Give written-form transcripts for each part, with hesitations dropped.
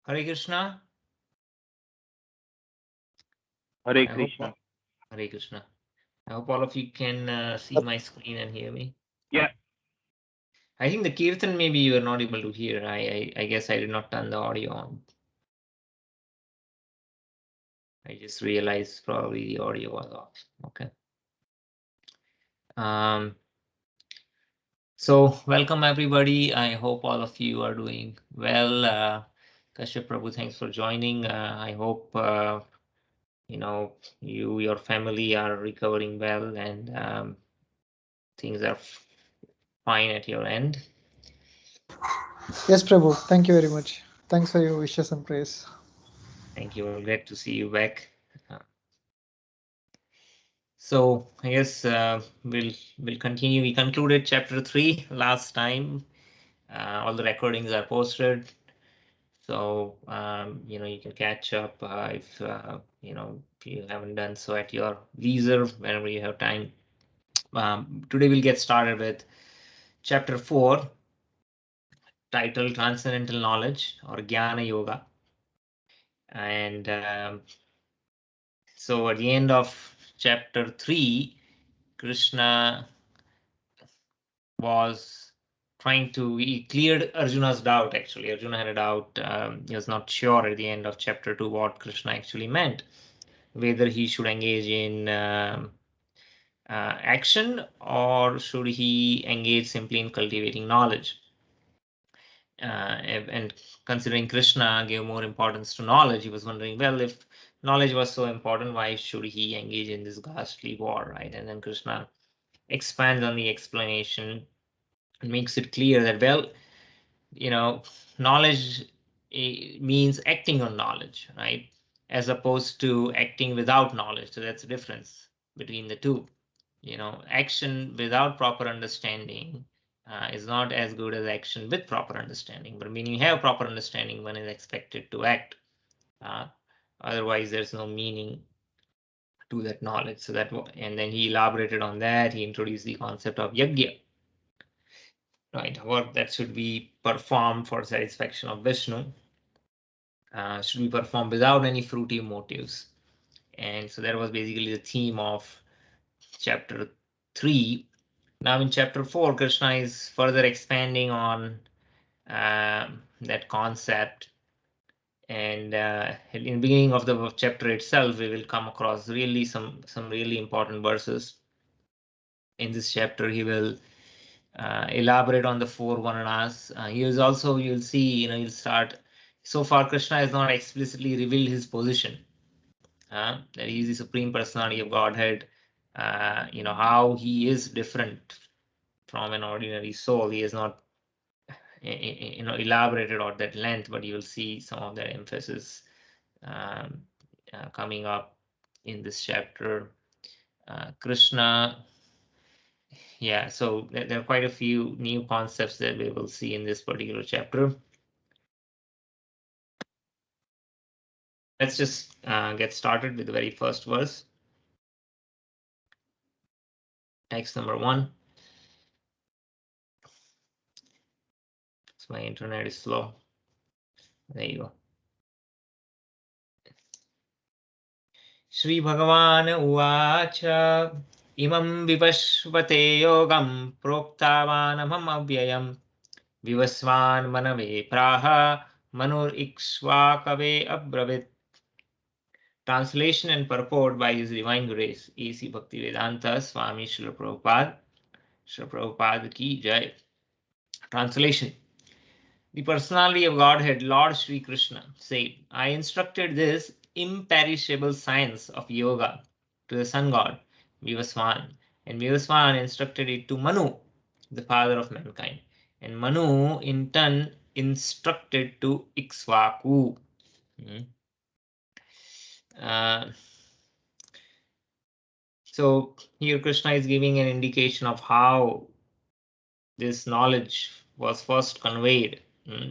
Hare Krishna. Hare Krishna. Hare Krishna. I hope all of you can see my screen and hear me. Yeah, I think the Kirtan maybe you are not able to hear. I guess I did not turn the audio on. I just realized probably the audio was off. Okay. So welcome everybody. I hope all of you are doing well. Kashyap Prabhu, thanks for joining. I hope your family are recovering well and things are fine at your end. Yes, Prabhu. Thank you very much. Thanks for your wishes and praise. Thank you. Glad to see you back. So I guess we'll continue. We concluded chapter 3 last time. All the recordings are posted, so you can catch up if if you haven't done so at your leisure whenever you have time. Today we'll get started with chapter 4, titled Transcendental Knowledge or Jnana Yoga, and so at the end of chapter 3, Krishna was he cleared Arjuna's doubt. Actually, Arjuna had a doubt. He was not sure at the end of chapter 2 what Krishna actually meant, whether he should engage in action or should he engage simply in cultivating knowledge. And considering Krishna gave more importance to knowledge, he was wondering, well, if knowledge was so important, why should he engage in this ghastly war, right? And then Krishna expands on the explanation and makes it clear that, well, knowledge means acting on knowledge, right? As opposed to acting without knowledge. So that's the difference between the two. Action without proper understanding is not as good as action with proper understanding. But when you have proper understanding, one is expected to act. Otherwise, there's no meaning to that knowledge. So and then he elaborated on that. He introduced the concept of yajna, right? Work that should be performed for satisfaction of Vishnu should be performed without any fruitive motives. And so that was basically the theme of chapter 3. Now in chapter 4, Krishna is further expanding on that concept. And in the beginning of the chapter itself, we will come across really some really important verses. In this chapter, he will elaborate on the 4 Vananas. He is also, you'll see, you'll start. So far, Krishna has not explicitly revealed his position. That he is the Supreme Personality of Godhead. How he is different from an ordinary soul. He has not, elaborated at that length, but you will see some of that emphasis coming up in this chapter. Krishna. Yeah, so there are quite a few new concepts that we will see in this particular chapter. Let's just get started with the very first verse. Text number 1. So my internet is slow. There you go. Shri Bhagavan Uvacha Imam Vivashvate Yogam Proktavanamam Avyayam Vivasvan Manave Praha Manur Ikshvakave Abravit. Translation and purport by His Divine Grace, A.C. Bhaktivedanta Swami Srila Prabhupada. Srila Prabhupada Ki Jai. Translation. The personality of Godhead, Lord Sri Krishna, said, I instructed this imperishable science of yoga to the sun god, Vivasvan, and Vivasvan instructed it to Manu, the father of mankind. And Manu, in turn, instructed to Ikshvaku. So here Krishna is giving an indication of how this knowledge was first conveyed.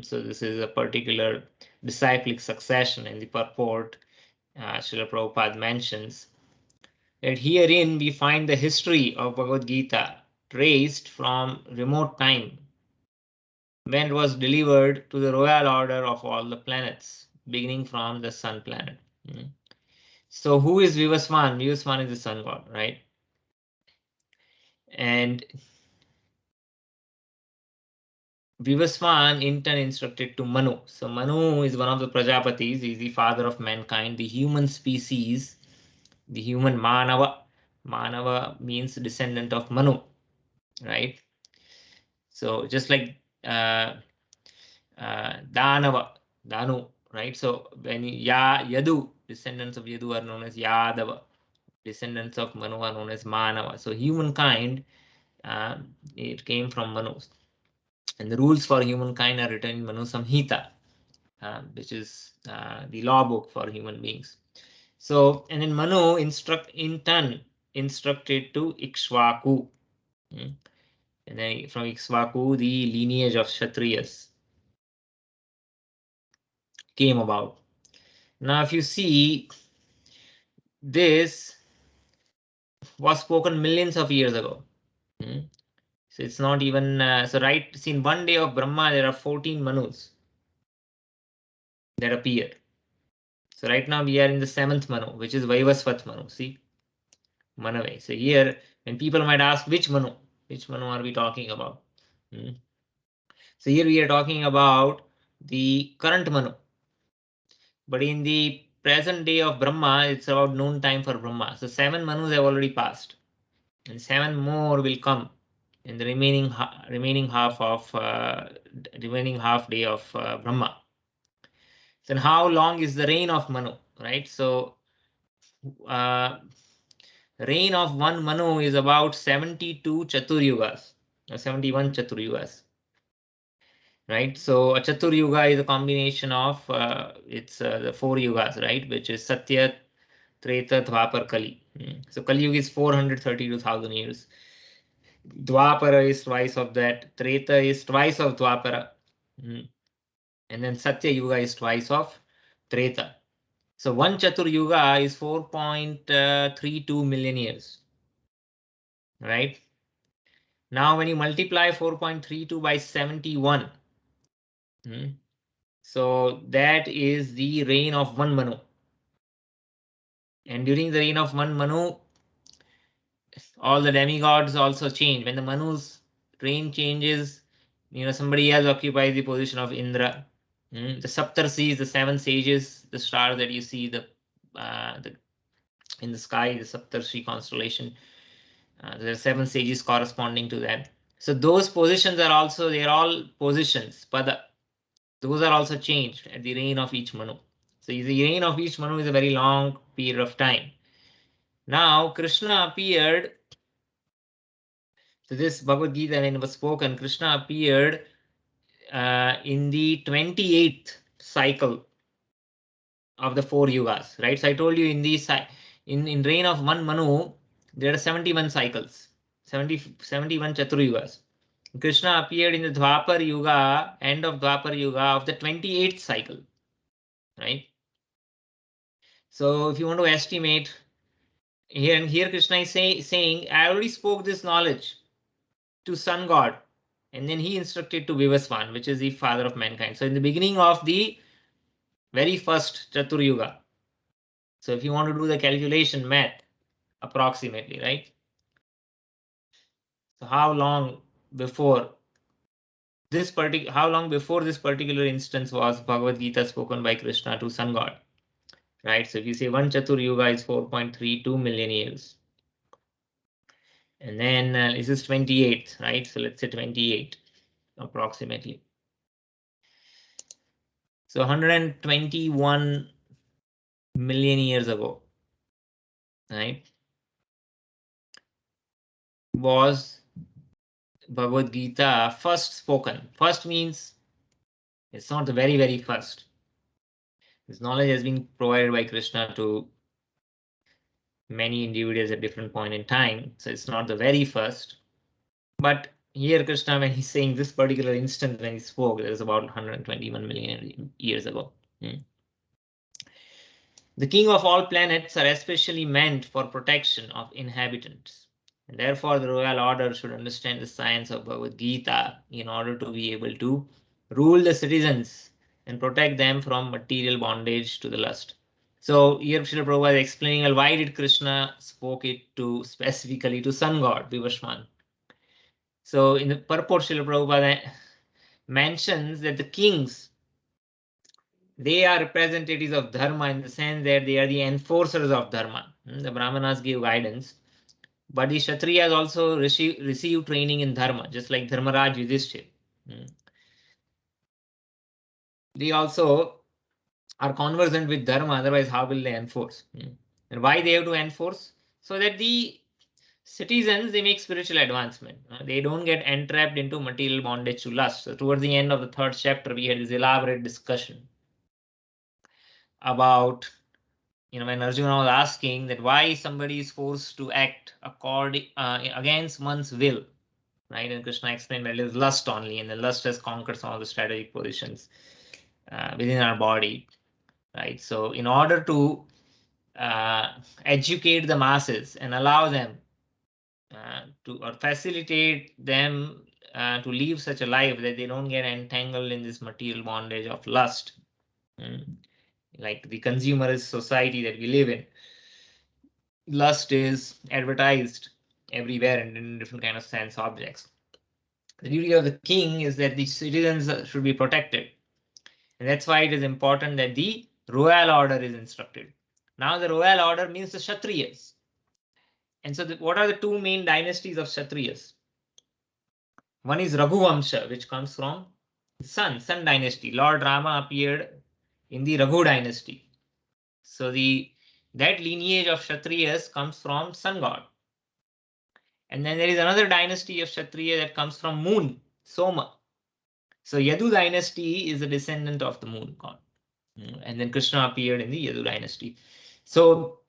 So this is a particular disciplic succession in the purport. Srila Prabhupada mentions that herein we find the history of Bhagavad Gita traced from remote time, when it was delivered to the royal order of all the planets, beginning from the sun planet. So who is Vivaswan? Vivaswan is the sun god, right? And Vivaswan in turn instructed to Manu. So Manu is one of the Prajapatis, he is the father of mankind, the human species, the human Manava. Manava means descendant of Manu, right? So just like Danava, Danu, right? So when Yadu, descendants of Yadu are known as Yadava, descendants of Manu are known as Manava. So humankind, it came from Manu. And the rules for humankind are written in Manu Samhita, which is the law book for human beings. So, and then Manu in turn instructed to Ikshvaku. And then from Ikshvaku, the lineage of Kshatriyas came about. Now, if you see, this was spoken millions of years ago. So it's not even, so right, see, in one day of Brahma, there are 14 Manus that appear. So right now we are in the 7th Manu, which is Vaivasvat Manu. See, Manave. So here, when people might ask which Manu are we talking about? So here we are talking about the current Manu. But in the present day of Brahma, it's about noon time for Brahma. So 7 Manus have already passed, and 7 more will come in the remaining half day of Brahma. Then how long is the reign of Manu, right? So reign of one Manu is about 72 Chaturyugas, or 71 Chaturyugas, right? So a Chaturyuga is a combination of it's the 4 yugas, right? Which is Satya, Treta, Dwapar, Kali. So Kali Yuga is 432,000 years. Dwapara is twice of that. Treta is twice of Dwapara. And then Satya Yuga is twice of Treta. So one Chatur Yuga is 4.32 million years, right? Now when you multiply 4.32 by 71, so that is the reign of one Manu. And during the reign of one Manu, all the demigods also change. When the Manu's reign changes, somebody else occupies the position of Indra. The Saptarshis, the 7 sages, the star that you see in the sky, the Saptarshi constellation. There are 7 sages corresponding to that. So those positions are also, they're all positions, pada. Those are also changed at the reign of each Manu. So the reign of each Manu is a very long period of time. Now Krishna appeared. So this Bhagavad Gita, when it was spoken, Krishna appeared in the 28th cycle of the 4 yugas, right? So I told you in reign of one Manu, there are 71 cycles, 71 Chaturayugas. Krishna appeared in the Dwapar Yuga, end of Dwapar Yuga of the 28th cycle, right? So if you want to estimate here Krishna is saying, I already spoke this knowledge to sun god, and then he instructed to Vivaswan, which is the father of mankind. So in the beginning of the very first Chatur Yuga. So if you want to do the calculation math, approximately, right? So how long before this particular instance was Bhagavad Gita spoken by Krishna to sun god, right? So if you say one Chatur Yuga is 4.32 million years, and then this is 28, right? So let's say 28 approximately. So 121 million years ago, right, was Bhagavad Gita first spoken. First means it's not the very, very first. This knowledge has been provided by Krishna to many individuals at different point in time. So it's not the very first. But here Krishna, when he's saying this particular instant when he spoke, that is about 121 million years ago. The king of all planets are especially meant for protection of inhabitants. And therefore, the royal order should understand the science of Bhagavad Gita in order to be able to rule the citizens and protect them from material bondage to the lust. So here Srila Prabhupada is explaining, well, why did Krishna spoke it to specifically to sun god Vivaswan. So in the purport, Srila Prabhupada mentions that the kings, they are representatives of dharma in the sense that they are the enforcers of dharma. The Brahmanas give guidance, but the Kshatriyas also receive training in dharma, just like Dharmaraj Yudhishthir. They also are conversant with dharma, otherwise how will they enforce? And why they have to enforce? So that the citizens, they make spiritual advancement. They don't get entrapped into material bondage to lust. So towards the end of the third chapter, we had this elaborate discussion about, when Arjuna was asking that why somebody is forced to act against one's will, right? And Krishna explained that it is lust only, and the lust has conquered some of the strategic positions within our body, right? So in order to educate the masses and allow them or facilitate them to live such a life that they don't get entangled in this material bondage of lust, like the consumerist society that we live in. Lust is advertised everywhere and in different kind of sense objects. The duty of the king is that the citizens should be protected, and that's why it is important that the royal order is instructed. Now the royal order means the Kshatriyas. And so what are the two main dynasties of Kshatriyas? One is Raghuvamsha, which comes from Sun dynasty. Lord Rama appeared in the Raghu dynasty. So that lineage of Kshatriyas comes from sun god. And then there is another dynasty of Kshatriya that comes from moon, Soma. So Yadu dynasty is a descendant of the moon god. And then Krishna appeared in the Yadu dynasty. So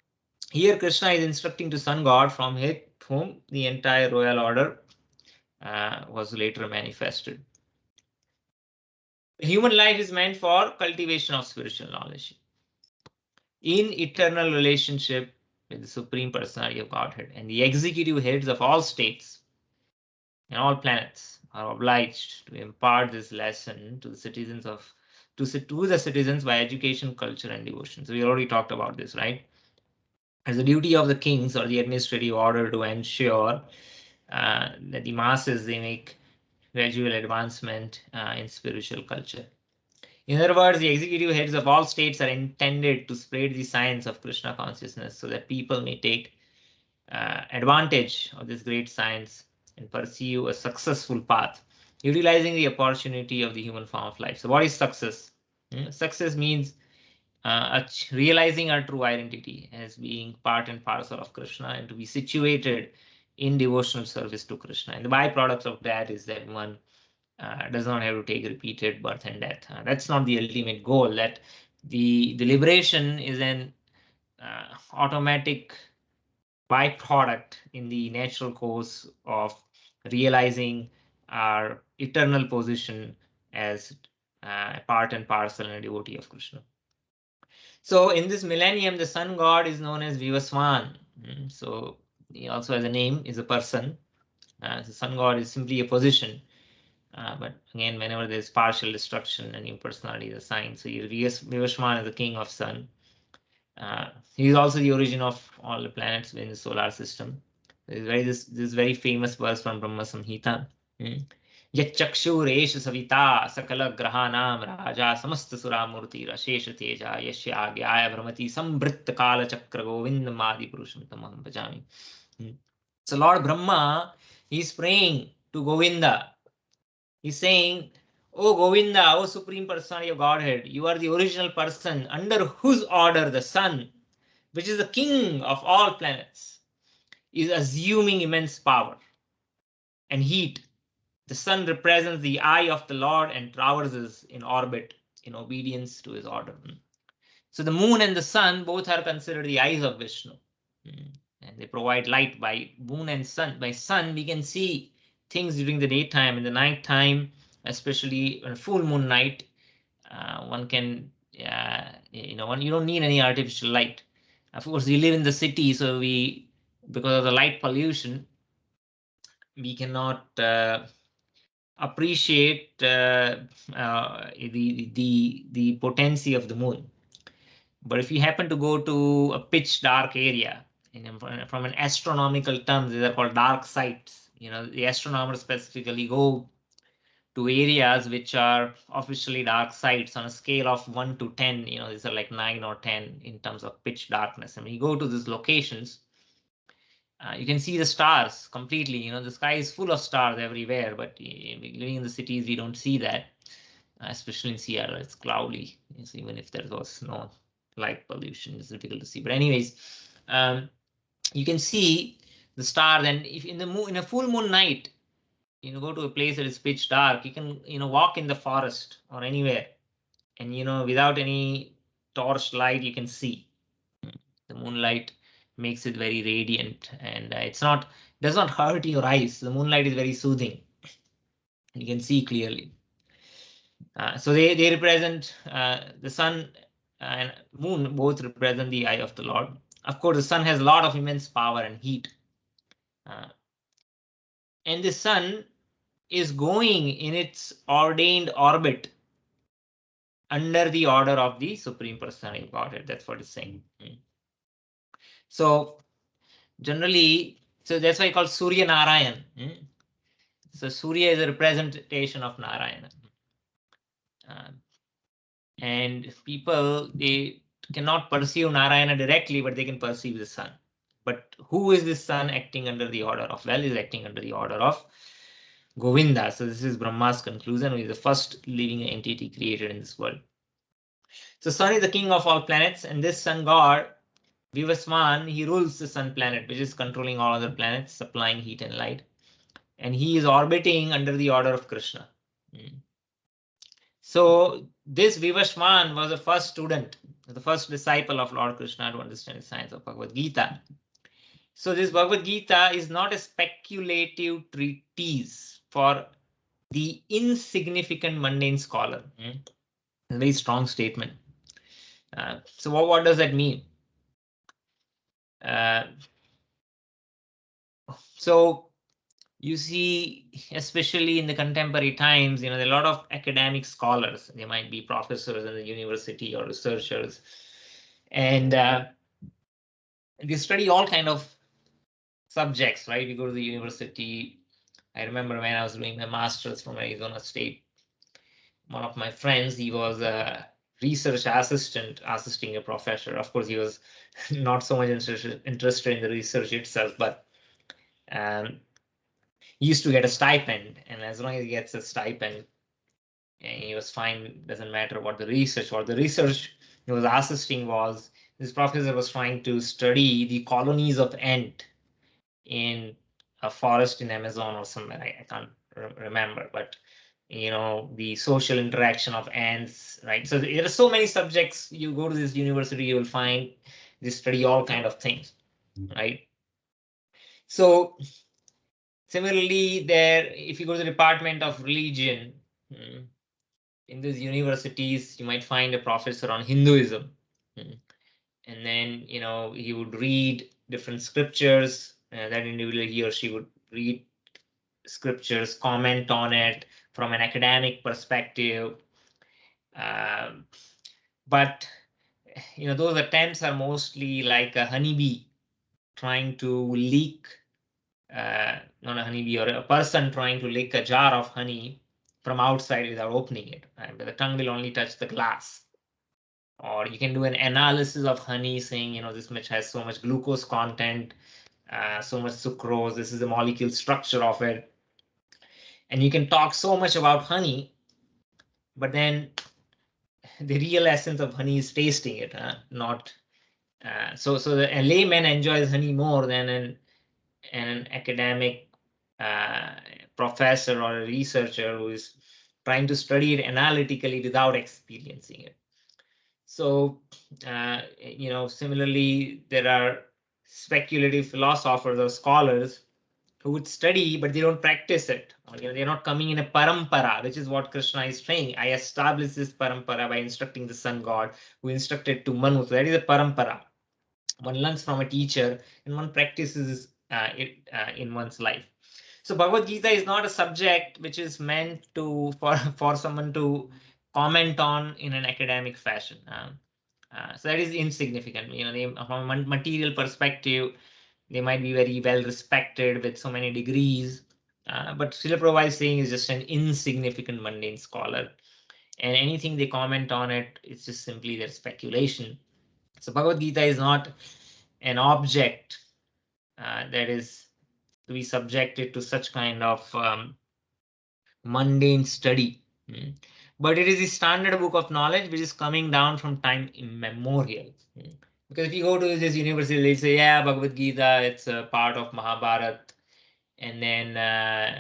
here Krishna is instructing to sun god, from whom the entire royal order was later manifested. Human life is meant for cultivation of spiritual knowledge in eternal relationship with the Supreme Personality of Godhead, and the executive heads of all states and all planets are obliged to impart this lesson to the citizens by education, culture, and devotion. So we already talked about this, right? It's the duty of the kings or the administrative order to ensure that the masses, they make gradual advancement in spiritual culture. In other words, the executive heads of all states are intended to spread the science of Krishna consciousness so that people may take advantage of this great science and pursue a successful path, utilizing the opportunity of the human form of life. So what is success? Success means realizing our true identity as being part and parcel of Krishna and to be situated in devotional service to Krishna. And the byproduct of that is that one does not have to take repeated birth and death. That's not the ultimate goal. That the liberation is an automatic byproduct in the natural course of realizing our eternal position as part and parcel and a devotee of Krishna. So in this millennium, the sun god is known as Vivaswan. So he also has a name, is a person. The sun god is simply a position. But again, whenever there's partial destruction, a new personality is assigned. So Vivaswan is the king of sun. He is also the origin of all the planets in the solar system. This very famous verse from Brahma Samhita. Yachakshur savita sakala grahanam raja samasta suramurti rashesha teja yashya agyaya brahmati sambritta kala chakra govinda madi purusham tamam bhajami. So Lord Brahma, he's praying to Govinda. He's saying, "O Govinda, O Supreme Personality of Godhead, you are the original person under whose order the sun, which is the king of all planets, is assuming immense power and heat. The sun represents the eye of the Lord and traverses in orbit in obedience to his order." So the moon and the sun both are considered the eyes of Vishnu. And they provide light. By moon and sun, by sun, we can see things during the daytime. In the night time, especially on full moon night, one can, you don't need any artificial light. Of course, we live in the city, so because of the light pollution, we cannot appreciate the potency of the moon. But if you happen to go to a pitch dark area, from an astronomical terms, these are called dark sites. The astronomers specifically go to areas which are officially dark sites on a scale of 1 to 10. These are like 9 or 10 in terms of pitch darkness. And when you go to these locations, you can see the stars completely. The sky is full of stars everywhere, but living in the cities, we don't see that. Especially in Seattle, it's cloudy. So even if there was no light pollution, it's difficult to see. But anyways, you can see the stars, and if in a full moon night, go to a place that is pitch dark, you can walk in the forest or anywhere, and without any torch light, you can see. The moonlight makes it very radiant, and does not hurt your eyes. The moonlight is very soothing. You can see clearly. So they represent the sun and moon, both represent the eye of the Lord. Of course, the sun has a lot of immense power and heat. And the sun is going in its ordained orbit under the order of the Supreme Personality of Godhead. That's what it's saying. So generally, that's why it's called Surya Narayan. So Surya is a representation of Narayana. And people, they cannot perceive Narayana directly, but they can perceive the sun. But who is this sun acting under the order of? Well, is acting under the order of Govinda. So this is Brahma's conclusion, who is the first living entity created in this world. So sun is the king of all planets, and this sun god, Vivaswan, he rules the sun planet, which is controlling all other planets, supplying heat and light. And he is orbiting under the order of Krishna. So this Vivaswan was the first student, the first disciple of Lord Krishna to understand the science of Bhagavad Gita. So this Bhagavad Gita is not a speculative treatise for the insignificant mundane scholar. A very strong statement. So what does that mean? So you see, especially in the contemporary times, there are a lot of academic scholars. They might be professors in the university or researchers, and they study all kind of subjects, right? You go to the university. I remember when I was doing my master's from Arizona State, one of my friends, he was a research assistant assisting a professor. Of course, he was not so much interested in the research itself, but he used to get a stipend, and as long as he gets a stipend, he was fine. Doesn't matter what the research. What the research he was assisting was, this professor was trying to study the colonies of ant in a forest in Amazon or somewhere. I can't remember, but the social interaction of ants, right? So there are so many subjects. You go to this university, you will find they study all kind of things, right? So similarly, if you go to the Department of Religion, in these universities, you might find a professor on Hinduism. And then, he would read different scriptures. That individual, he or she would read scriptures, comment on it from an academic perspective. But, those attempts are mostly like a honeybee trying to leak, not a honeybee, or a person trying to lick a jar of honey from outside without opening it. Right? But the tongue will only touch the glass. Or you can do an analysis of honey saying, this much has so much glucose content, so much sucrose, this is the molecule structure of it. And you can talk so much about honey, but then the real essence of honey is tasting it, not. So a layman enjoys honey more than an academic professor or a researcher who is trying to study it analytically without experiencing it. So, similarly, there are speculative philosophers or scholars who would study, but they don't practice it. Or, they're not coming in a parampara, which is what Krishna is saying. I established this parampara by instructing the sun god, who instructed to Manu. So that is a parampara. One learns from a teacher, and one practices it in one's life. So Bhagavad Gita is not a subject which is meant to for someone to comment on in an academic fashion. So that is insignificant. From a material perspective, they might be very well respected with so many degrees, but Srila Prabhupada is saying is just an insignificant mundane scholar, and anything they comment on it, it's just simply their speculation. So Bhagavad Gita is not an object that is to be subjected to such kind of mundane study. But it is the standard book of knowledge which is coming down from time immemorial. Because if you go to this university, they say, yeah, Bhagavad Gita, it's a part of Mahabharata, and then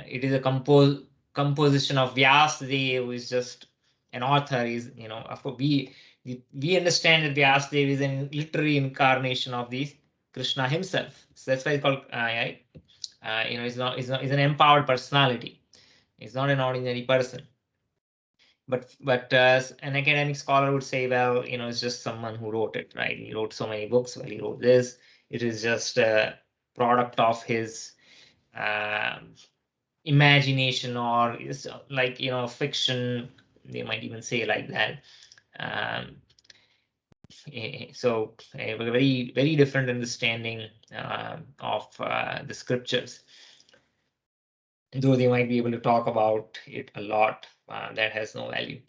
it is a composition of Vyasadeva, who is just an author. Is of course we understand that Vyasadeva is a literary incarnation of this Krishna himself. So that's why it's called he's an empowered personality. He's not an ordinary person. But an academic scholar would say, well, it's just someone who wrote it, right? He wrote so many books. Well, he wrote this. It is just a product of his imagination, or it's like fiction. They might even say like that. So a very very different understanding of the scriptures, though they might be able to talk about it a lot. That has no value.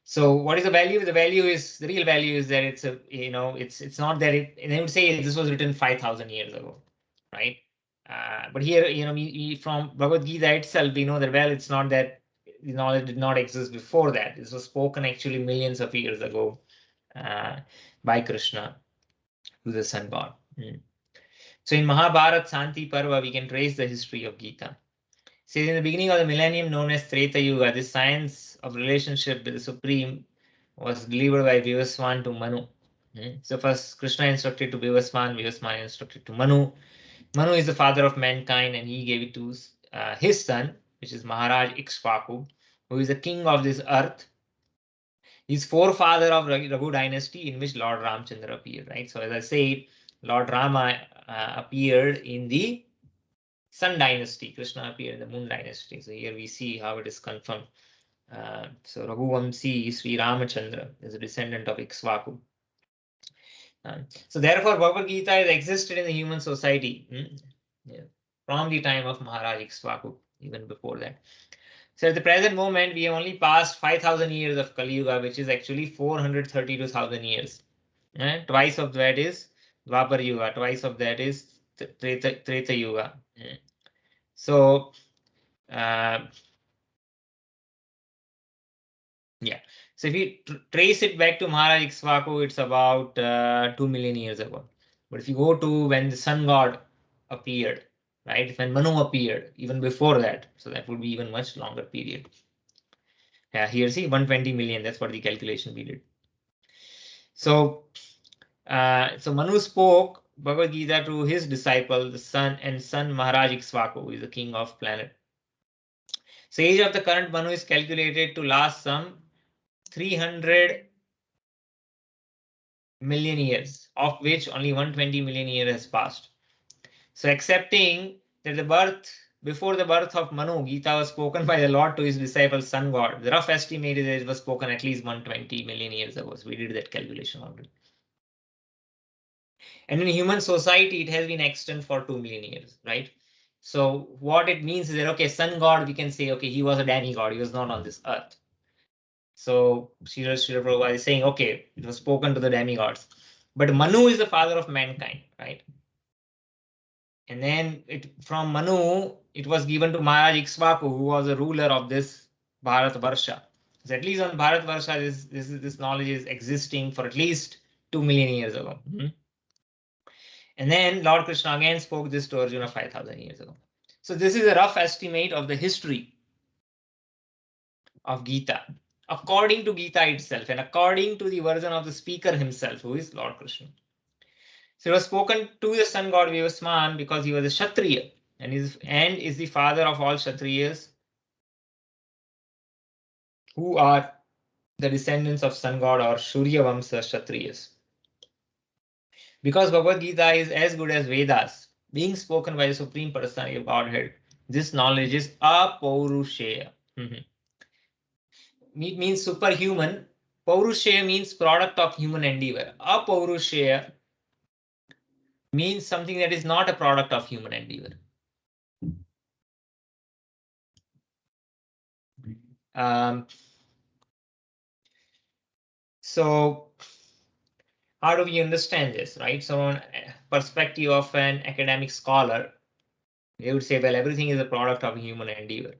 So what is the value? The real value is that it's not that they would say this was written 5,000 years ago, right? But here, from Bhagavad Gita itself, we know that, well, it's not that the knowledge did not exist before that. This was spoken actually millions of years ago by Krishna to the sun god. So in Mahabharata Santi Parva, we can trace the history of Gita. Says in the beginning of the millennium known as Treta Yuga, this science of relationship with the Supreme was delivered by Vivaswan to Manu. So first Krishna instructed to Vivaswan, Vivaswan instructed to Manu. Manu is the father of mankind, and he gave it to his son, which is Maharaj Ikshvaku, who is the king of this earth. He's forefather of Raghu dynasty, in which Lord Ramchandra appeared, right? So as I said, Lord Rama appeared in the Sun dynasty. Krishna appeared in the Moon dynasty. So here we see how it is confirmed. So Raghuvamsi Sri Ramachandra is a descendant of Ikshvaku. So therefore, Bhagavad Gita has existed in the human society from the time of Maharaj Ikshvaku, even before that. So at the present moment, we have only passed 5,000 years of Kali Yuga, which is actually 432,000 years. Twice of that is Dwapar Yuga, twice of that is Treta Yuga. So, yeah. So if you trace it back to Maharaj Ikshvaku, it's about 2 million years ago. But if you go to when the sun god appeared, right? When Manu appeared, even before that, so that would be even much longer period. Yeah, here see 120 million. That's what the calculation we did. So, so Manu spoke Bhagavad Gita to his disciple, the son Maharaj Ikshvaku, who is the king of planet. So age of the current Manu is calculated to last some 300 million years, of which only 120 million years has passed. So accepting that before the birth of Manu, Gita was spoken by the Lord to his disciple sun god. The rough estimate is that it was spoken at least 120 million years ago. So we did that calculation already. And in human society, it has been extant for 2 million years, right? So what it means is that, okay, sun god, we can say, okay, he was a demigod. He was not on this earth. So Srila Prabhupada is saying, okay, it was spoken to the demigods. But Manu is the father of mankind, right? And then from Manu, it was given to Maharaj Ikshvaku, who was a ruler of this Bharat Varsha. So at least on Bharat Varsha, this knowledge is existing for at least 2 million years ago. And then Lord Krishna again spoke this to Arjuna 5,000 years ago. So this is a rough estimate of the history of Gita, according to Gita itself, and according to the version of the speaker himself, who is Lord Krishna. So it was spoken to the sun god Vivasman because he was a Kshatriya and is the father of all Kshatriyas, who are the descendants of sun god or Surya Vamsa Kshatriyas. Because Bhagavad Gita is as good as Vedas, being spoken by the Supreme Personality of Godhead, This knowledge is apaurushaya. It means superhuman. Paurushaya means product of human endeavor. Apaurushaya means something that is not a product of human endeavor. So how do we understand this, right? So on perspective of an academic scholar, they would say, well, everything is a product of human endeavor.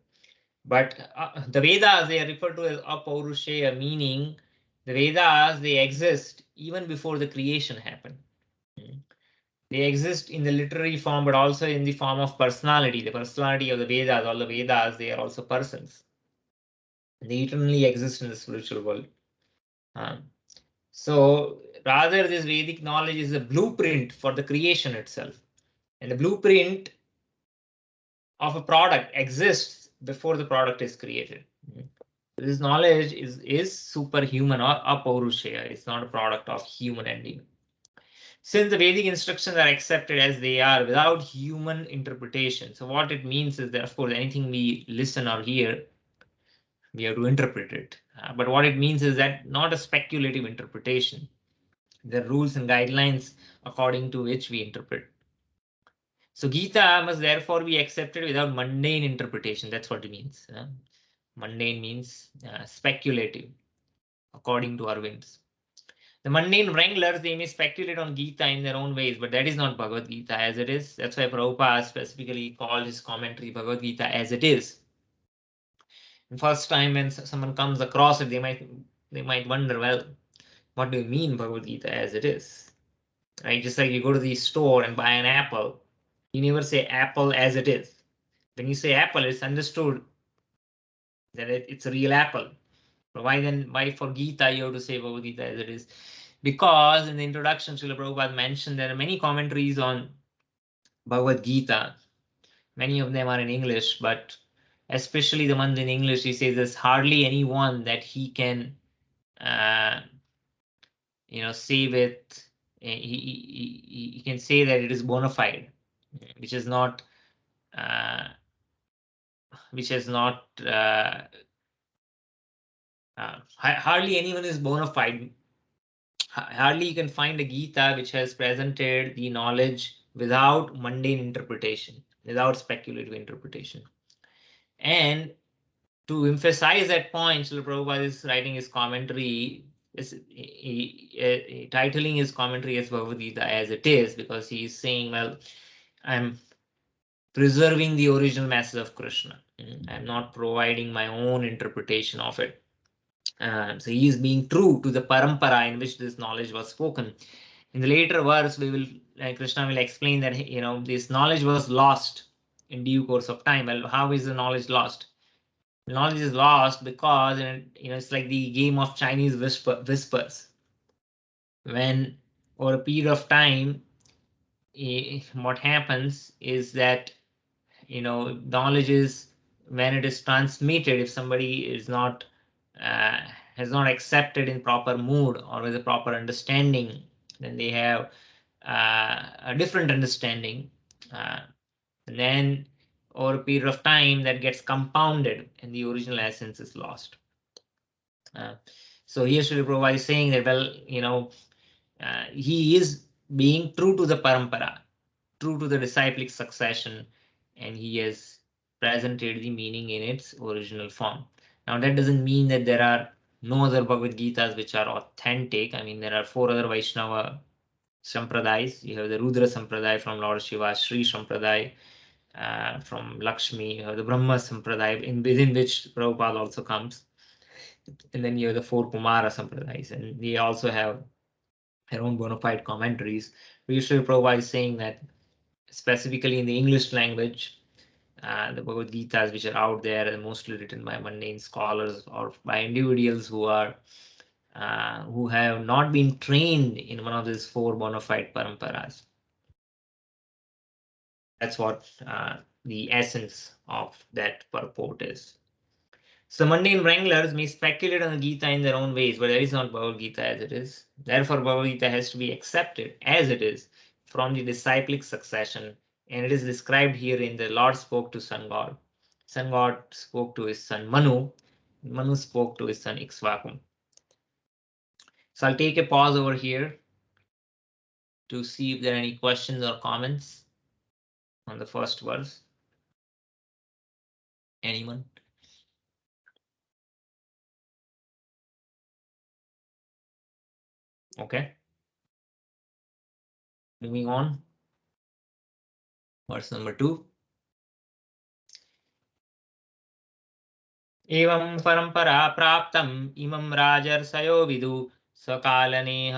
But the Vedas, they are referred to as apaurushaya, meaning the Vedas, they exist even before the creation happened. They exist in the literary form, but also in the form of personality. The personality of the Vedas, all the Vedas, they are also persons. They eternally exist in the spiritual world. So rather, this Vedic knowledge is a blueprint for the creation itself. And the blueprint of a product exists before the product is created. This knowledge is superhuman or apaurushaya. It's not a product of human endeavor. Since the Vedic instructions are accepted as they are without human interpretation, so what it means is that, of course, anything we listen or hear, we have to interpret it. But what it means is that not a speculative interpretation. There are rules and guidelines according to which we interpret. So Gita must therefore be accepted without mundane interpretation. That's what it means. Mundane means speculative, according to our whims. The mundane wranglers, they may speculate on Gita in their own ways, but that is not Bhagavad Gita as it is. That's why Prabhupada specifically called his commentary Bhagavad Gita as it is. The first time when someone comes across it, they might wonder, well, what do you mean Bhagavad Gita as it is? Right? Just like you go to the store and buy an apple, you never say apple as it is. When you say apple, it's understood that it's a real apple. But why for Gita you have to say Bhagavad Gita as it is? Because in the introduction, Srila Prabhupada mentioned there are many commentaries on Bhagavad Gita. Many of them are in English, but especially the ones in English, he says there's hardly anyone that he can, say with. He can say that it is bona fide, which is not, hardly anyone is bona fide. Hardly you can find a Gita which has presented the knowledge without mundane interpretation, without speculative interpretation. And to emphasize that point, Srila Prabhupada is writing his commentary, titling his commentary as Bhagavad Gita as it is, because he is saying, well, I'm preserving the original message of Krishna. I'm not providing my own interpretation of it. So he is being true to the parampara in which this knowledge was spoken. In the later verse, Krishna will explain that this knowledge was lost in due course of time. Well, how is the knowledge lost? The knowledge is lost because it's like the game of Chinese whispers. When over a period of time, what happens is that knowledge is when it is transmitted. If somebody is not has not accepted in proper mood or with a proper understanding, then they have a different understanding. And then over a period of time that gets compounded and the original essence is lost. So here Srila Prabhupada is saying that, well, he is being true to the parampara, true to the disciplic succession, and he has presented the meaning in its original form. Now, that doesn't mean that there are no other Bhagavad Gitas which are authentic. I mean, there are 4 other Vaishnava Sampradayas. You have the Rudra Sampradaya from Lord Shiva, Sri Sampradaya from Lakshmi, you have the Brahma Sampradaya, within which Prabhupada also comes. And then you have the 4 Kumara Sampradayas, and they also have their own bona fide commentaries. Usually Prabhupada is saying that specifically in the English language, the Bhagavad Gitas which are out there are mostly written by mundane scholars or by individuals who have not been trained in one of these 4 bona fide paramparas. That's what the essence of that purport is. So mundane wranglers may speculate on the Gita in their own ways, but there is not Bhagavad Gita as it is. Therefore, Bhagavad Gita has to be accepted as it is from the disciplic succession And it is described here in the Lord spoke to sun god. Sun god spoke to his son Manu. Manu spoke to his son Ikshvaku. So I'll take a pause over here to see if there are any questions or comments on the first verse. Anyone? Okay. Moving on. Verse number 2. एवं परंपरा प्राप्तम इमं राजर्षयो विदु सकालनेह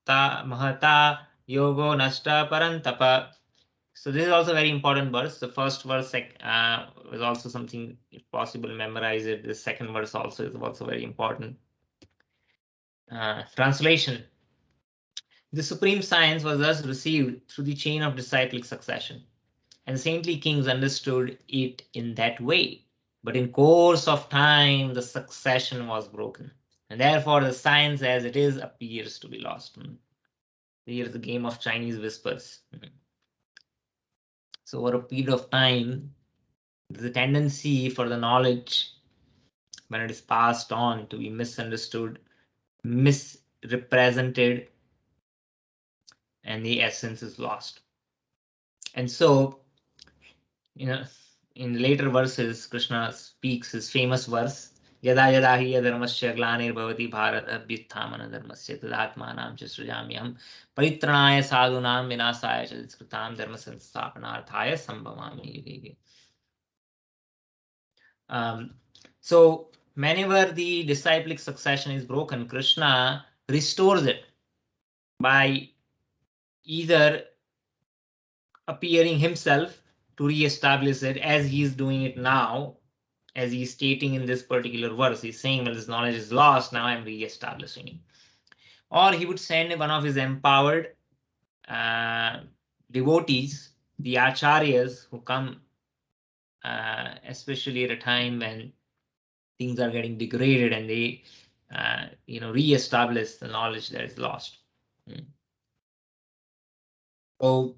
महता yogo nashta parantapa. So this is also a very important verse. The first verse was also something, if possible, memorize it. The second verse also is also very important. Translation. The supreme science was thus received through the chain of disciplic succession, and saintly kings understood it in that way. But in course of time, the succession was broken, and therefore the science as it is appears to be lost. Here's the game of Chinese whispers. So over a period of time, there's a tendency for the knowledge, when it is passed on, to be misunderstood, misrepresented, and the essence is lost. And so, in later verses, Krishna speaks his famous verse, Yada yada hi adharmasya glanirvavati bharat abhyutthamana dharmasya tadatmanam ch srijamyam paritranaya sadhunam vinasaya ch diskritam dharma sansthapanarthaya sambhavami. So whenever the disciplic succession is broken, Krishna restores it by either appearing himself to re-establish it, as he is doing it now, as he's stating in this particular verse. He's saying, well, this knowledge is lost, now I'm re-establishing it. Or he would send one of his empowered devotees, the acharyas, who come especially at a time when things are getting degraded, and they re-establish the knowledge that is lost. So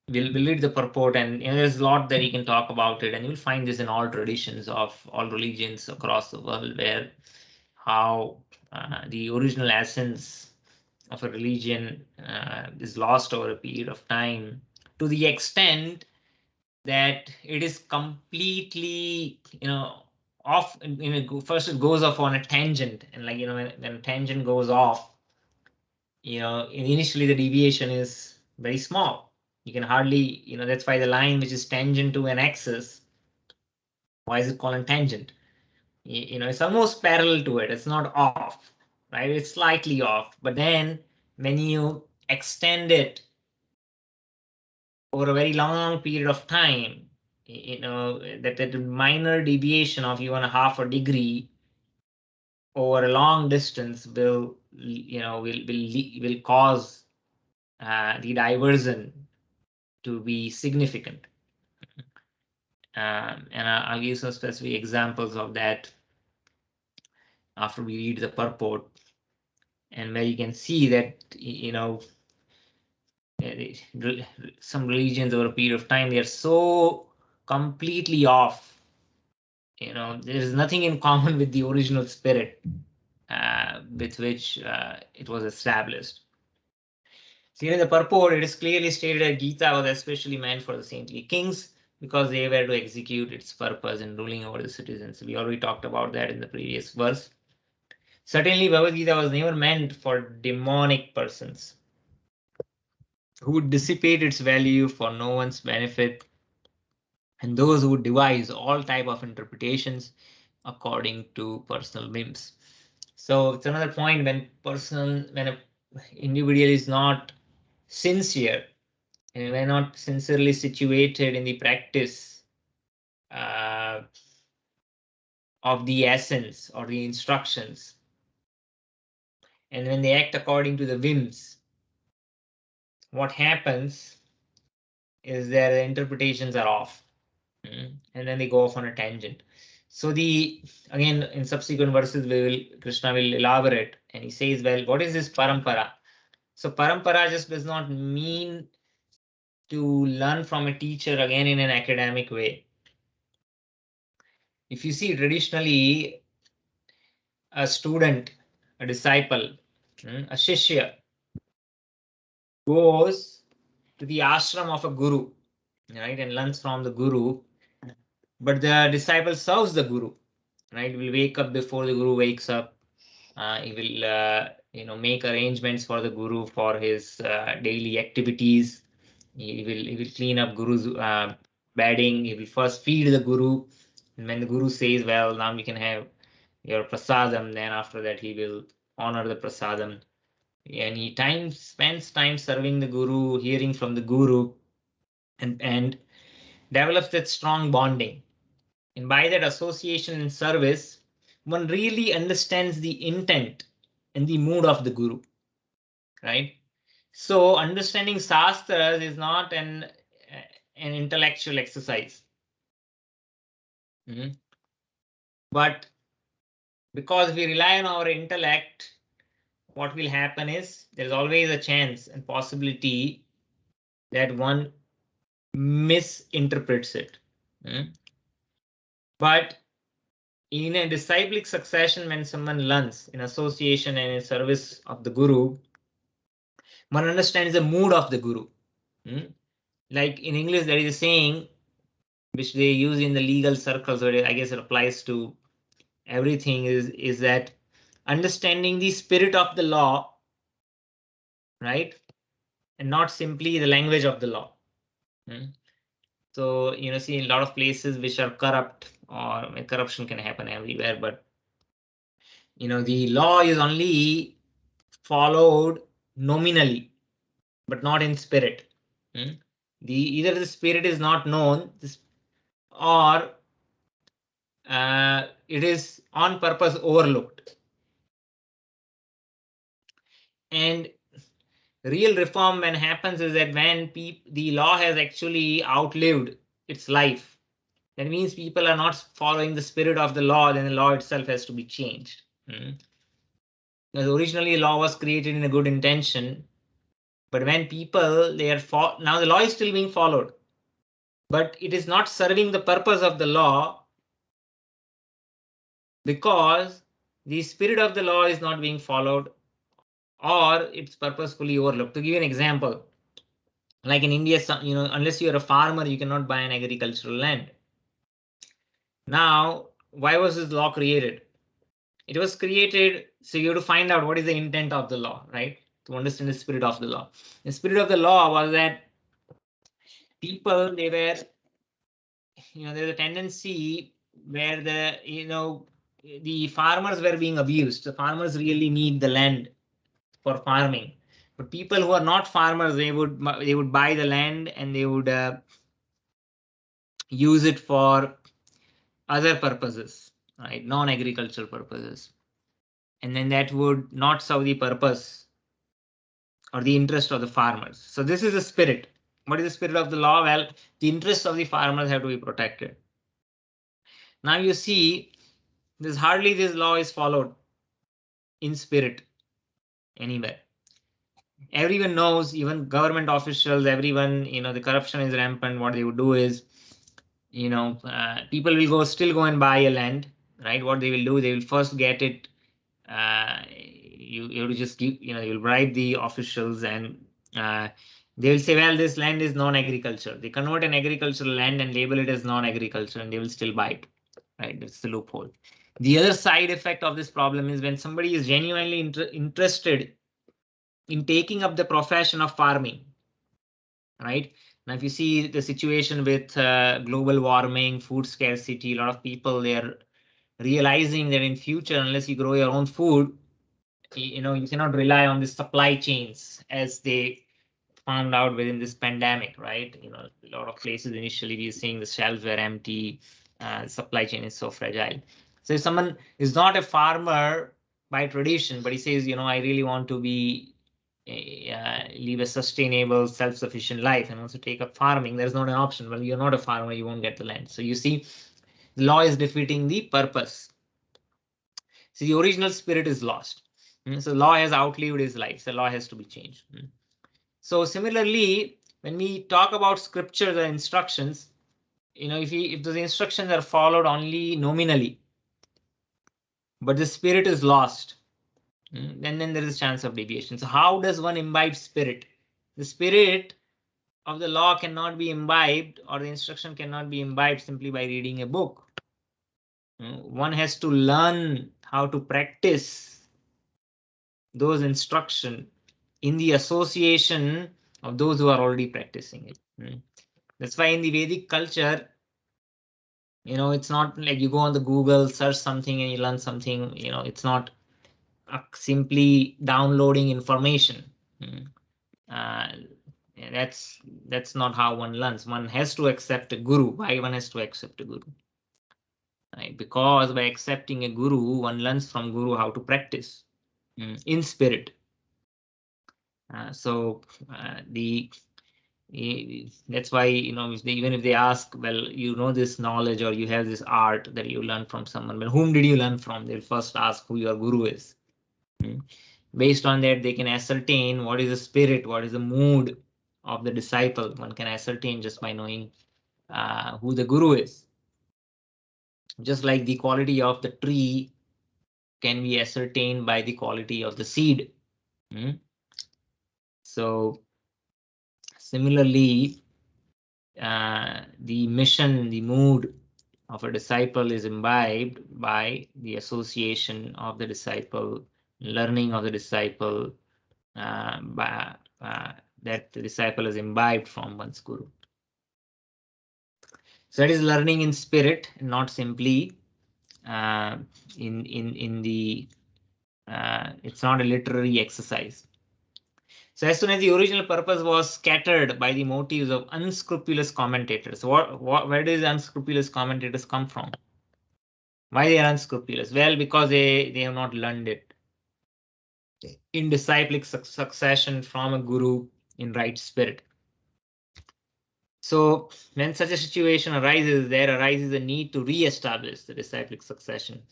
we'll read the purport, and there's a lot that you can talk about it, and you'll find this in all traditions of all religions across the world, where how the original essence of a religion is lost over a period of time, to the extent that it is completely off. First it goes off on a tangent, and when a tangent goes off, initially the deviation is very small. You can hardly, that's why the line which is tangent to an axis, why is it called a tangent? It's almost parallel to it. It's not off, right? It's slightly off. But then when you extend it over a very long period of time, that minor deviation of even a half a degree over a long distance will cause the diversion to be significant. And I'll give some specific examples of that after we read the purport, and where you can see that some religions over a period of time, they are so completely off. There is nothing in common with the original spirit with which it was established. So in the purport, it is clearly stated that Gita was especially meant for the saintly kings, because they were to execute its purpose in ruling over the citizens. We already talked about that in the previous verse. Certainly, Bhagavad Gita was never meant for demonic persons who would dissipate its value for no one's benefit, and those who would devise all type of interpretations according to personal whims. So it's another point, when an individual is not sincere, and we're not sincerely situated in the practice of the essence or the instructions, and when they act according to the whims, what happens is their interpretations are off, and then they go off on a tangent. So again, in subsequent verses, Krishna will elaborate, and he says, well, what is this parampara? So parampara just does not mean to learn from a teacher again in an academic way. If you see traditionally, a student, a disciple, a shishya goes to the ashram of a guru, right, and learns from the guru. But the disciple serves the guru, right? Will wake up before the guru wakes up. He will, make arrangements for the guru for his daily activities. He will clean up guru's bedding. He will first feed the guru, and when the guru says, "Well, now we can have your prasadam," then after that he will honor the prasadam. And he spends time serving the guru, hearing from the guru, and develops that strong bonding. And by that association and service, one really understands the intent and the mood of the guru, right? So understanding shastras is not an intellectual exercise. But because we rely on our intellect, what will happen is there's always a chance and possibility that one misinterprets it. But in a disciplic succession, when someone learns in association and in service of the guru, one understands the mood of the guru. Like in English, there is a saying which they use in the legal circles, but I guess it applies to everything, is that understanding the spirit of the law, right, and not simply the language of the law. So, see a lot of places which are corrupt, or corruption can happen everywhere, but the law is only followed nominally, but not in spirit. Either the spirit is not known, or it is on purpose overlooked. And real reform when happens is that when the law has actually outlived its life. That means people are not following the spirit of the law, then the law itself has to be changed. Because originally law was created in a good intention, but when people now the law is still being followed, but it is not serving the purpose of the law because the spirit of the law is not being followed, or it's purposefully overlooked. To give you an example, like in India, unless you're a farmer, you cannot buy an agricultural land. Now, why was this law created? It was created so you have to find out what is the intent of the law, right? To understand the spirit of the law. The spirit of the law was that people, there's a tendency where the farmers were being abused. The farmers really need the land for farming, but people who are not farmers, they would buy the land and they would use it for other purposes, right? Non-agricultural purposes. And then that would not serve the purpose or the interest of the farmers. So this is the spirit. What is the spirit of the law? Well, the interests of the farmers have to be protected. Now you see, there's hardly this law is followed in spirit anywhere. Everyone knows, even government officials, everyone, the corruption is rampant. What they would do is, people will still go and buy a land, right? What they will do, they will first get it. You have to just keep, you'll bribe the officials, and they will say, well, this land is non-agriculture. They convert an agricultural land and label it as non-agriculture, and they will still buy it, right? That's the loophole. The other side effect of this problem is when somebody is genuinely interested in taking up the profession of farming, right? Now, if you see the situation with global warming, food scarcity, a lot of people, they're realizing that in future, unless you grow your own food, you cannot rely on the supply chains as they found out within this pandemic, right? A lot of places initially we were seeing the shelves were empty, supply chain is so fragile. So if someone is not a farmer by tradition, but he says, I really want to live a sustainable, self-sufficient life and also take up farming, there's not an option. Well, you're not a farmer, you won't get the land. So you see, the law is defeating the purpose. So the original spirit is lost. So law has outlived its life. So law has to be changed. So similarly, when we talk about scriptures or instructions, if those instructions are followed only nominally, but the spirit is lost, then there is a chance of deviation. So how does one imbibe spirit? The spirit of the law cannot be imbibed, or the instruction cannot be imbibed simply by reading a book. One has to learn how to practice those instruction in the association of those who are already practicing it. That's why in the Vedic culture, it's not like you go on the Google, search something and you learn something. It's not simply downloading information. Uh, that's not how one learns. One has to accept a guru. Why one has to accept a guru? Right? Because by accepting a guru, one learns from guru how to practice in spirit. So that's why, even if they ask, well, this knowledge or you have this art that you learn from someone, well, whom did you learn from? They'll first ask who your guru is. Based on that, they can ascertain what is the spirit, what is the mood of the disciple. One can ascertain just by knowing who the guru is. Just like the quality of the tree can be ascertained by the quality of the seed. So similarly, the mission, the mood of a disciple is imbibed by the association of the disciple, learning of the disciple, that the disciple is imbibed from one's guru. So that is learning in spirit, not simply in the. It's not a literary exercise. So as soon as the original purpose was scattered by the motives of unscrupulous commentators, where does unscrupulous commentators come from? Why they are unscrupulous? Well, because they have not learned it in disciplic succession from a guru in right spirit. So when such a situation arises, there arises a need to re-establish the disciplic succession.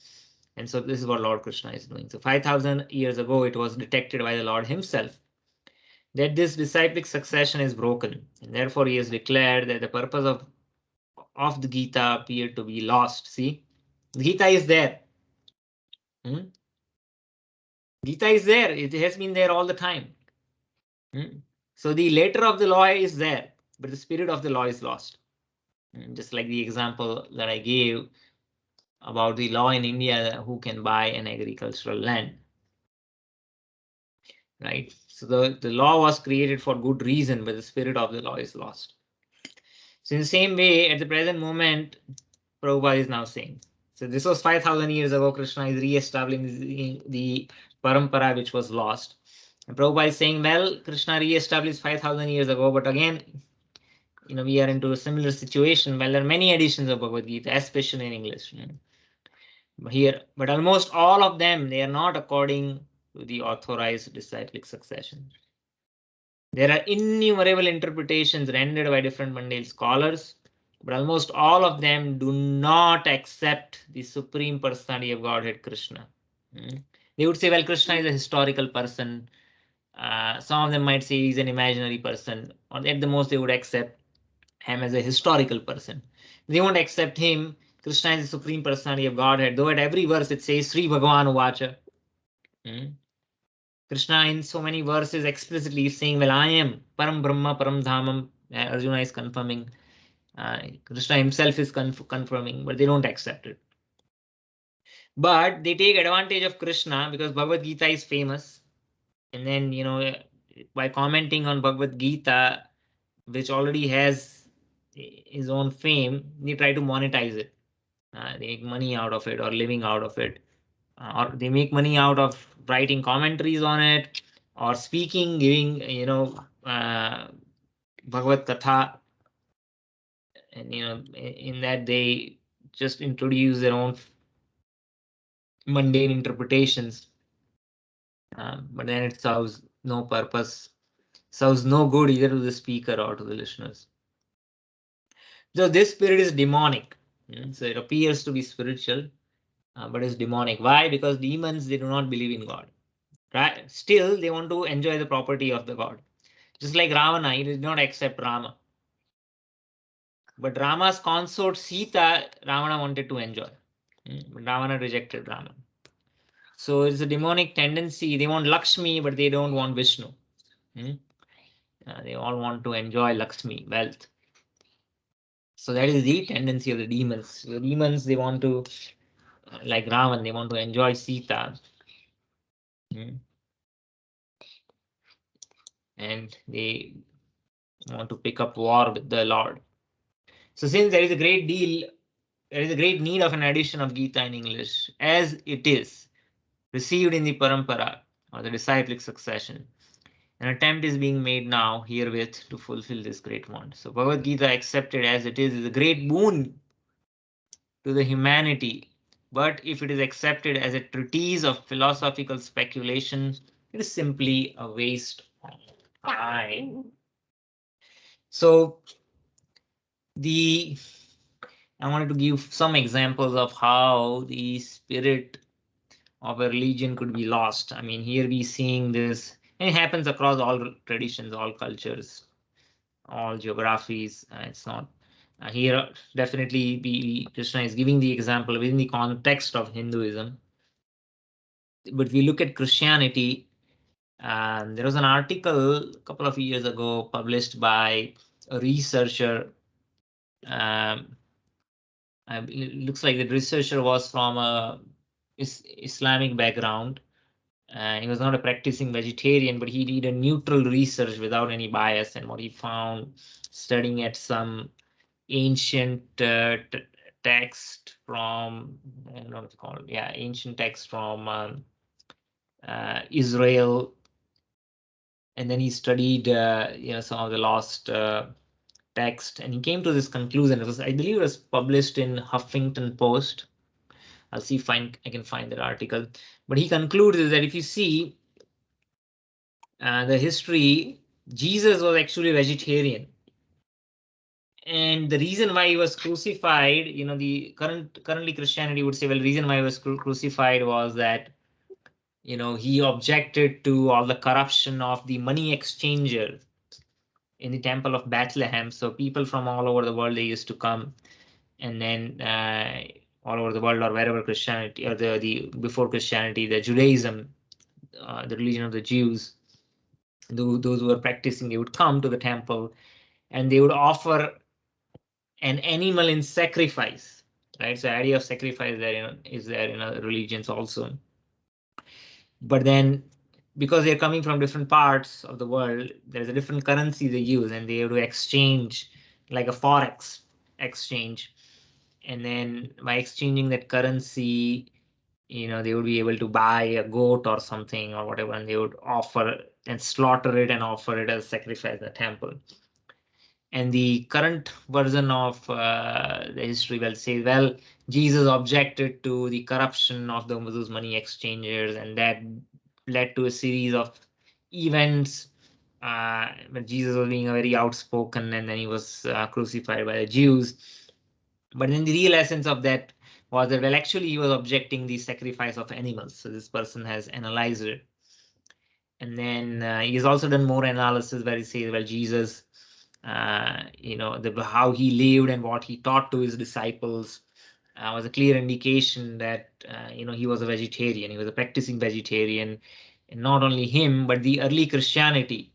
And so this is what Lord Krishna is doing. So 5,000 years ago, it was detected by the Lord himself that this disciplic succession is broken. And therefore, he has declared that the purpose of the Gita appeared to be lost. See, the Gita is there. Gita is there. It has been there all the time. So the letter of the law is there, but the spirit of the law is lost. Just like the example that I gave about the law in India, who can buy an agricultural land. Right. So the law was created for good reason, but the spirit of the law is lost. So in the same way, at the present moment, Prabhupada is now saying. So this was 5,000 years ago. Krishna is re-establishing the parampara which was lost. And Prabhupada is saying, well, Krishna re-established 5,000 years ago, but again, we are into a similar situation. Well, there are many editions of Bhagavad Gita, especially in English. But almost all of them, they are not according to the authorized disciplic succession. There are innumerable interpretations rendered by different Mandal scholars, but almost all of them do not accept the Supreme Personality of Godhead, Krishna. They would say, well, Krishna is a historical person. Some of them might say he's an imaginary person, or at the most they would accept him as a historical person. They won't accept him. Krishna is the Supreme Personality of Godhead, though at every verse it says Sri Bhagavan Uvacha. Krishna in so many verses explicitly is saying, well, I am Param Brahma, Param Dhamam. Arjuna is confirming. Krishna himself is confirming, but they don't accept it. But they take advantage of Krishna because Bhagavad Gita is famous. And then, by commenting on Bhagavad Gita, which already has his own fame, they try to monetize it. They make money out of it or living out of it. Or they make money out of writing commentaries on it or speaking, giving, Bhagavad Katha. And, in that they just introduce their own mundane interpretations. But then it serves no purpose, serves no good either to the speaker or to the listeners. So this spirit is demonic. So it appears to be spiritual, but it's demonic. Why? Because demons, they do not believe in God. Right? Still, they want to enjoy the property of the God. Just like Ravana, he did not accept Rama. But Rama's consort Sita, Ravana wanted to enjoy. But Ravana rejected Rama. So it's a demonic tendency. They want Lakshmi, but they don't want Vishnu. They all want to enjoy Lakshmi, wealth. So that is the tendency of the demons. The demons, they want to, like Ravan, they want to enjoy Sita. And they want to pick up war with the Lord. So since there is a great need of an edition of Gita in English, as it is received in the parampara or the disciplic succession, an attempt is being made now herewith to fulfill this great want. So Bhagavad Gita, accepted as it is a great boon to the humanity. But if it is accepted as a treatise of philosophical speculation, it is simply a waste of time. So I wanted to give some examples of how the spirit of a religion could be lost. I mean, here we seeing this, and it happens across all traditions, all cultures, all geographies. It's not here. Definitely, Krishna is giving the example within the context of Hinduism. But we look at Christianity. There was an article a couple of years ago published by a researcher. It looks like the researcher was from a Islamic background. He was not a practicing vegetarian, but he did a neutral research without any bias. And what he found, studying at some ancient text from, I don't know what it's called, ancient text from Israel, and then he studied, some of the lost text, and he came to this conclusion. It was, I believe, it was published in Huffington Post. I'll see if I can find that article. But he concludes that if you see the history, Jesus was actually a vegetarian. And the reason why he was crucified, the currently Christianity would say, well, the reason why he was crucified was that, he objected to all the corruption of the money exchanger in the temple of Bethlehem. So people from all over the world, they used to come, and then all over the world, or wherever Christianity, or the before Christianity, the Judaism, the religion of the Jews, those who were practicing, they would come to the temple and they would offer an animal in sacrifice, right? So the idea of sacrifice is there in other religions also. But then, because they're coming from different parts of the world, there's a different currency they use, and they have to exchange, like a forex exchange. And then by exchanging that currency, they would be able to buy a goat or something or whatever, and they would offer and slaughter it and offer it as sacrifice in the temple. And the current version of the history will say, well, Jesus objected to the corruption of those money exchangers, and that led to a series of events. But Jesus was being very outspoken, and then he was crucified by the Jews. But then the real essence of that was that, well, actually he was objecting the sacrifice of animals. So this person has analyzed it. And then he's also done more analysis where he says, well, Jesus, how he lived and what he taught to his disciples was a clear indication that, he was a vegetarian. He was a practicing vegetarian. And not only him, but the early Christianity,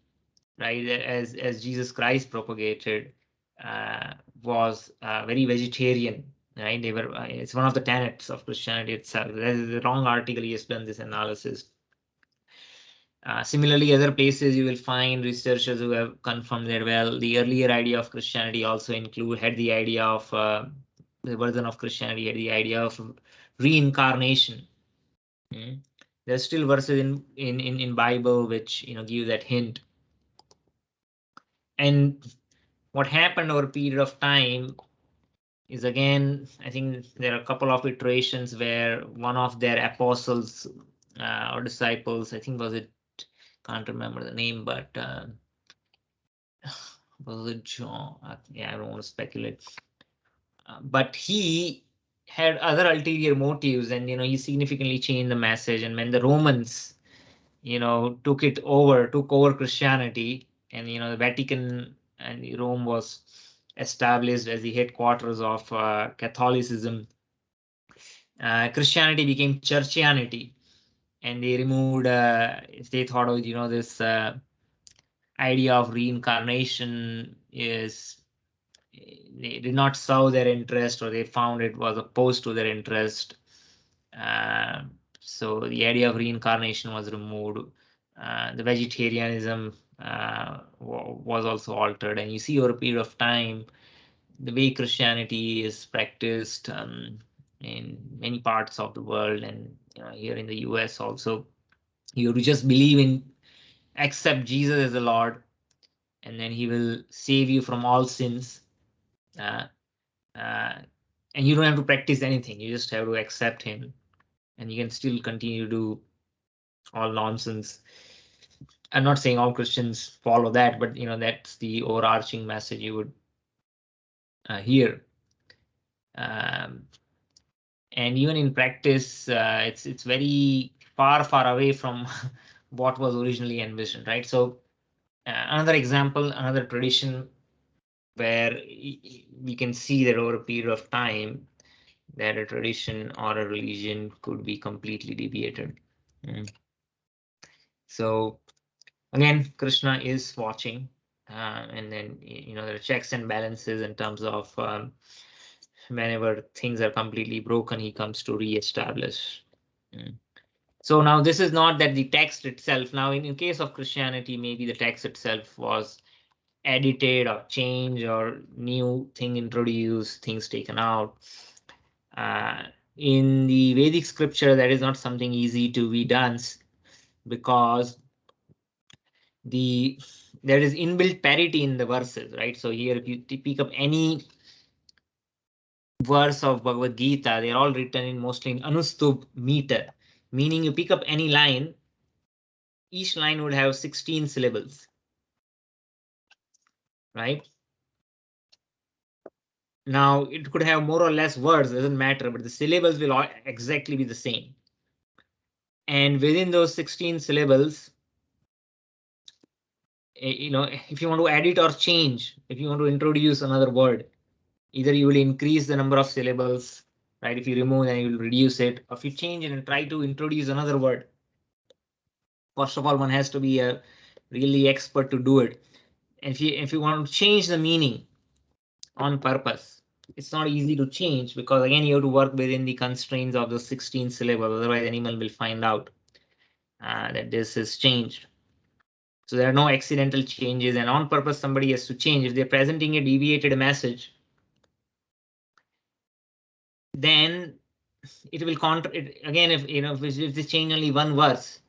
right, as Jesus Christ propagated, was very vegetarian, right? They were. It's one of the tenets of Christianity itself. That is the wrong article. He has done this analysis. Similarly, other places you will find researchers who have confirmed that, well, the earlier idea of Christianity also had the idea of the version of Christianity had the idea of reincarnation. There's still verses in Bible which give that hint. And what happened over a period of time is, again, I think there are a couple of iterations where one of their apostles or disciples, I think can't remember the name, but was it John? Yeah, I don't want to speculate. But he had other ulterior motives, and he significantly changed the message. And when the Romans, took over Christianity, and the Vatican and Rome was established as the headquarters of Catholicism. Christianity became churchianity, and they removed. They thought of this idea of reincarnation is they did not serve their interest, or they found it was opposed to their interest. So the idea of reincarnation was removed. The vegetarianism was also altered, and you see over a period of time the way Christianity is practiced in many parts of the world, and here in the US also. You have to just believe in, accept Jesus as the Lord, and then He will save you from all sins. Uh, and you don't have to practice anything. You just have to accept Him, and you can still continue to do all nonsense. I'm not saying all Christians follow that, but that's the overarching message you would hear. And even in practice, it's very far away from what was originally envisioned, right? So another example, another tradition where we can see that over a period of time that a tradition or a religion could be completely deviated. So again, Krishna is watching, and then there are checks and balances in terms of whenever things are completely broken, he comes to re-establish. So now this is not that the text itself. Now in case of Christianity, maybe the text itself was edited or changed or new thing introduced, things taken out. In the Vedic scripture, that is not something easy to be done, because there is inbuilt parity in the verses, right? So here, if you pick up any verse of Bhagavad Gita, they're all written in mostly in Anustub meter, meaning you pick up any line, each line would have 16 syllables, right? Now it could have more or less words, doesn't matter, but the syllables will all exactly be the same. And within those 16 syllables, if you want to edit or change, if you want to introduce another word, either you will increase the number of syllables, right? If you remove, then you will reduce it. Or if you change it and try to introduce another word, first of all, one has to be a really expert to do it. And if you want to change the meaning on purpose, it's not easy to change, because again, you have to work within the constraints of the 16 syllables. Otherwise, anyone will find out that this is changed. So there are no accidental changes, and on purpose somebody has to change. If they're presenting a deviated message, then it will again, if they change only one verse,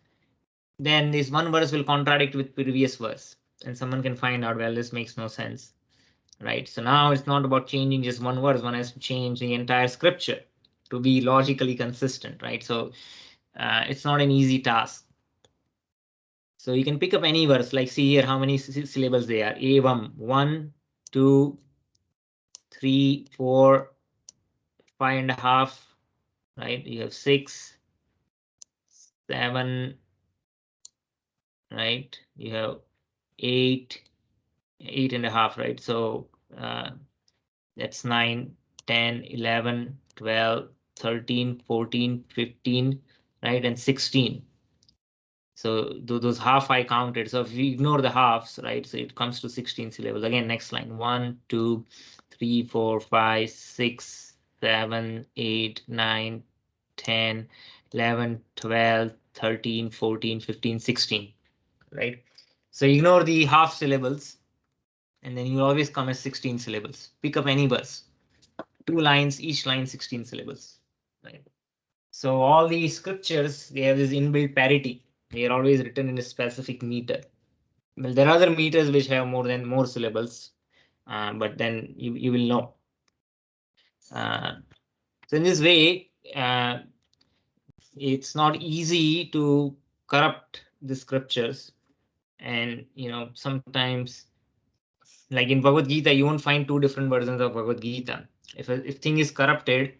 then this one verse will contradict with previous verse, and someone can find out, well, this makes no sense, right? So now it's not about changing just one verse, one has to change the entire scripture to be logically consistent, right? So it's not an easy task. So you can pick up any verse, like see here how many syllables they are. Evam, 1, 2, 3, 4, 5.5, right? You have 6, 7, right? You have 8, 8.5, right? So that's 9, 10, 11, 12, 13, 14, 15, right? And 16. So those half I counted. So if you ignore the halves, right? So it comes to 16 syllables. Again, next line, 1, 2, 3, 4, 5, 6, 7, 8, 9, 10, 11, 12, 13, 14, 15, 16, right? So ignore the half syllables, and then you always come as 16 syllables. Pick up any verse, 2 lines, each line 16 syllables, right? So all these scriptures, they have this inbuilt parity. They are always written in a specific meter. Well, there are other meters which have more syllables, but then you will know. So in this way, it's not easy to corrupt the scriptures, and sometimes, like in Bhagavad Gita, you won't find 2 different versions of Bhagavad Gita. If thing is corrupted,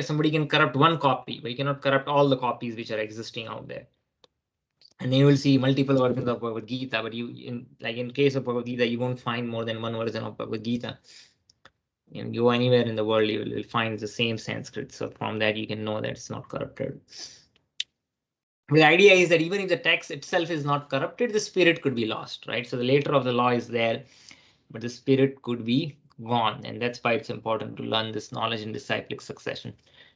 somebody can corrupt one copy, but you cannot corrupt all the copies which are existing out there. And then you will see multiple versions of Bhagavad Gita, but in case of Bhagavad Gita, you won't find more than one version of Bhagavad Gita. You go anywhere in the world, you will find the same Sanskrit. So from that, you can know that it's not corrupted. The idea is that even if the text itself is not corrupted, the spirit could be lost, right? So the letter of the law is there, but the spirit could be gone. And that's why it's important to learn this knowledge in disciplic succession.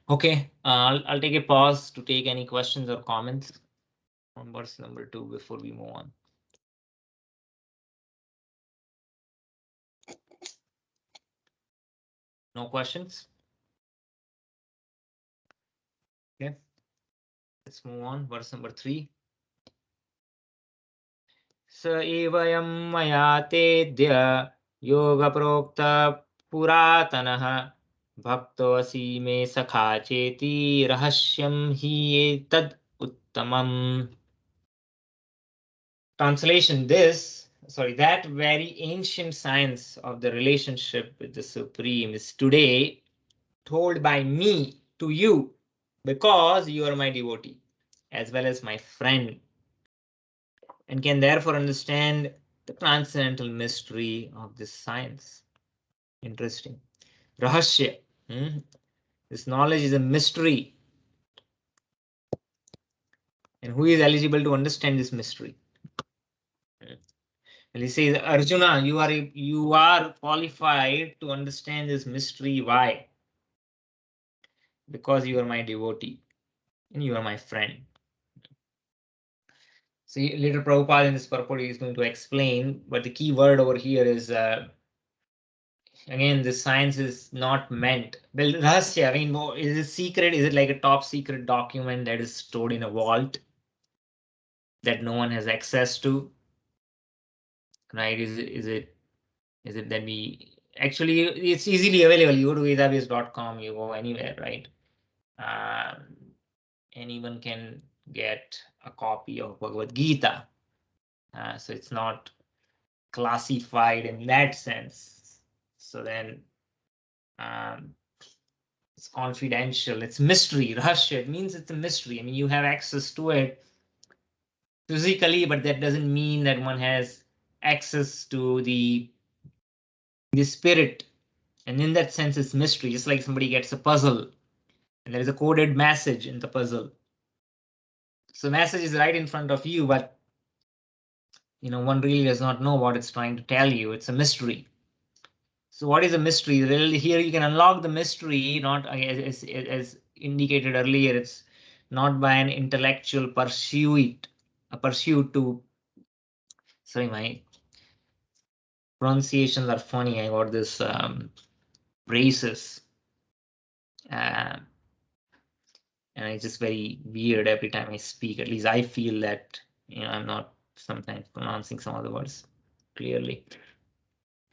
Okay, I'll take a pause to take any questions or comments on verse number 2 before we move on. No questions? Okay, let's move on. Verse number 3. स एवयं मया तेद्य योगप्रोक्त पुरातनः भक्तोऽसि मे सखा चेति रहस्यं हि एतद् उत्तमम्. Translation: that very ancient science of the relationship with the Supreme is today told by me to you because you are my devotee as well as my friend, and can therefore understand the transcendental mystery of this science. Interesting. Rahasya. This knowledge is a mystery. And who is eligible to understand this mystery? And he says, Arjuna, you are qualified to understand this mystery. Why? Because you are my devotee and you are my friend. See, later Prabhupada in this purport is going to explain, but the key word over here is again, this science is not meant. Well, rahasya, I mean, is it secret? Is it like a top secret document that is stored in a vault that no one has access to? Right? Is it that we actually it's easily available? You go to database.com, you go anywhere, right? Anyone can get a copy of Bhagavad Gita. So it's not classified in that sense. So then it's confidential, it's mystery, rahasya. It means it's a mystery. I mean, you have access to it physically, but that doesn't mean that one has access to the spirit. And in that sense, it's mystery, just like somebody gets a puzzle and there is a coded message in the puzzle. So message is right in front of you, but one really does not know what it's trying to tell you. It's a mystery. So what is a mystery? Here you can unlock the mystery, not as indicated earlier. It's not by an intellectual pursuit, a pursuit to. Sorry, my pronunciations are funny. I got this braces, and it's just very weird every time I speak. At least I feel that I'm not sometimes pronouncing some of the words clearly.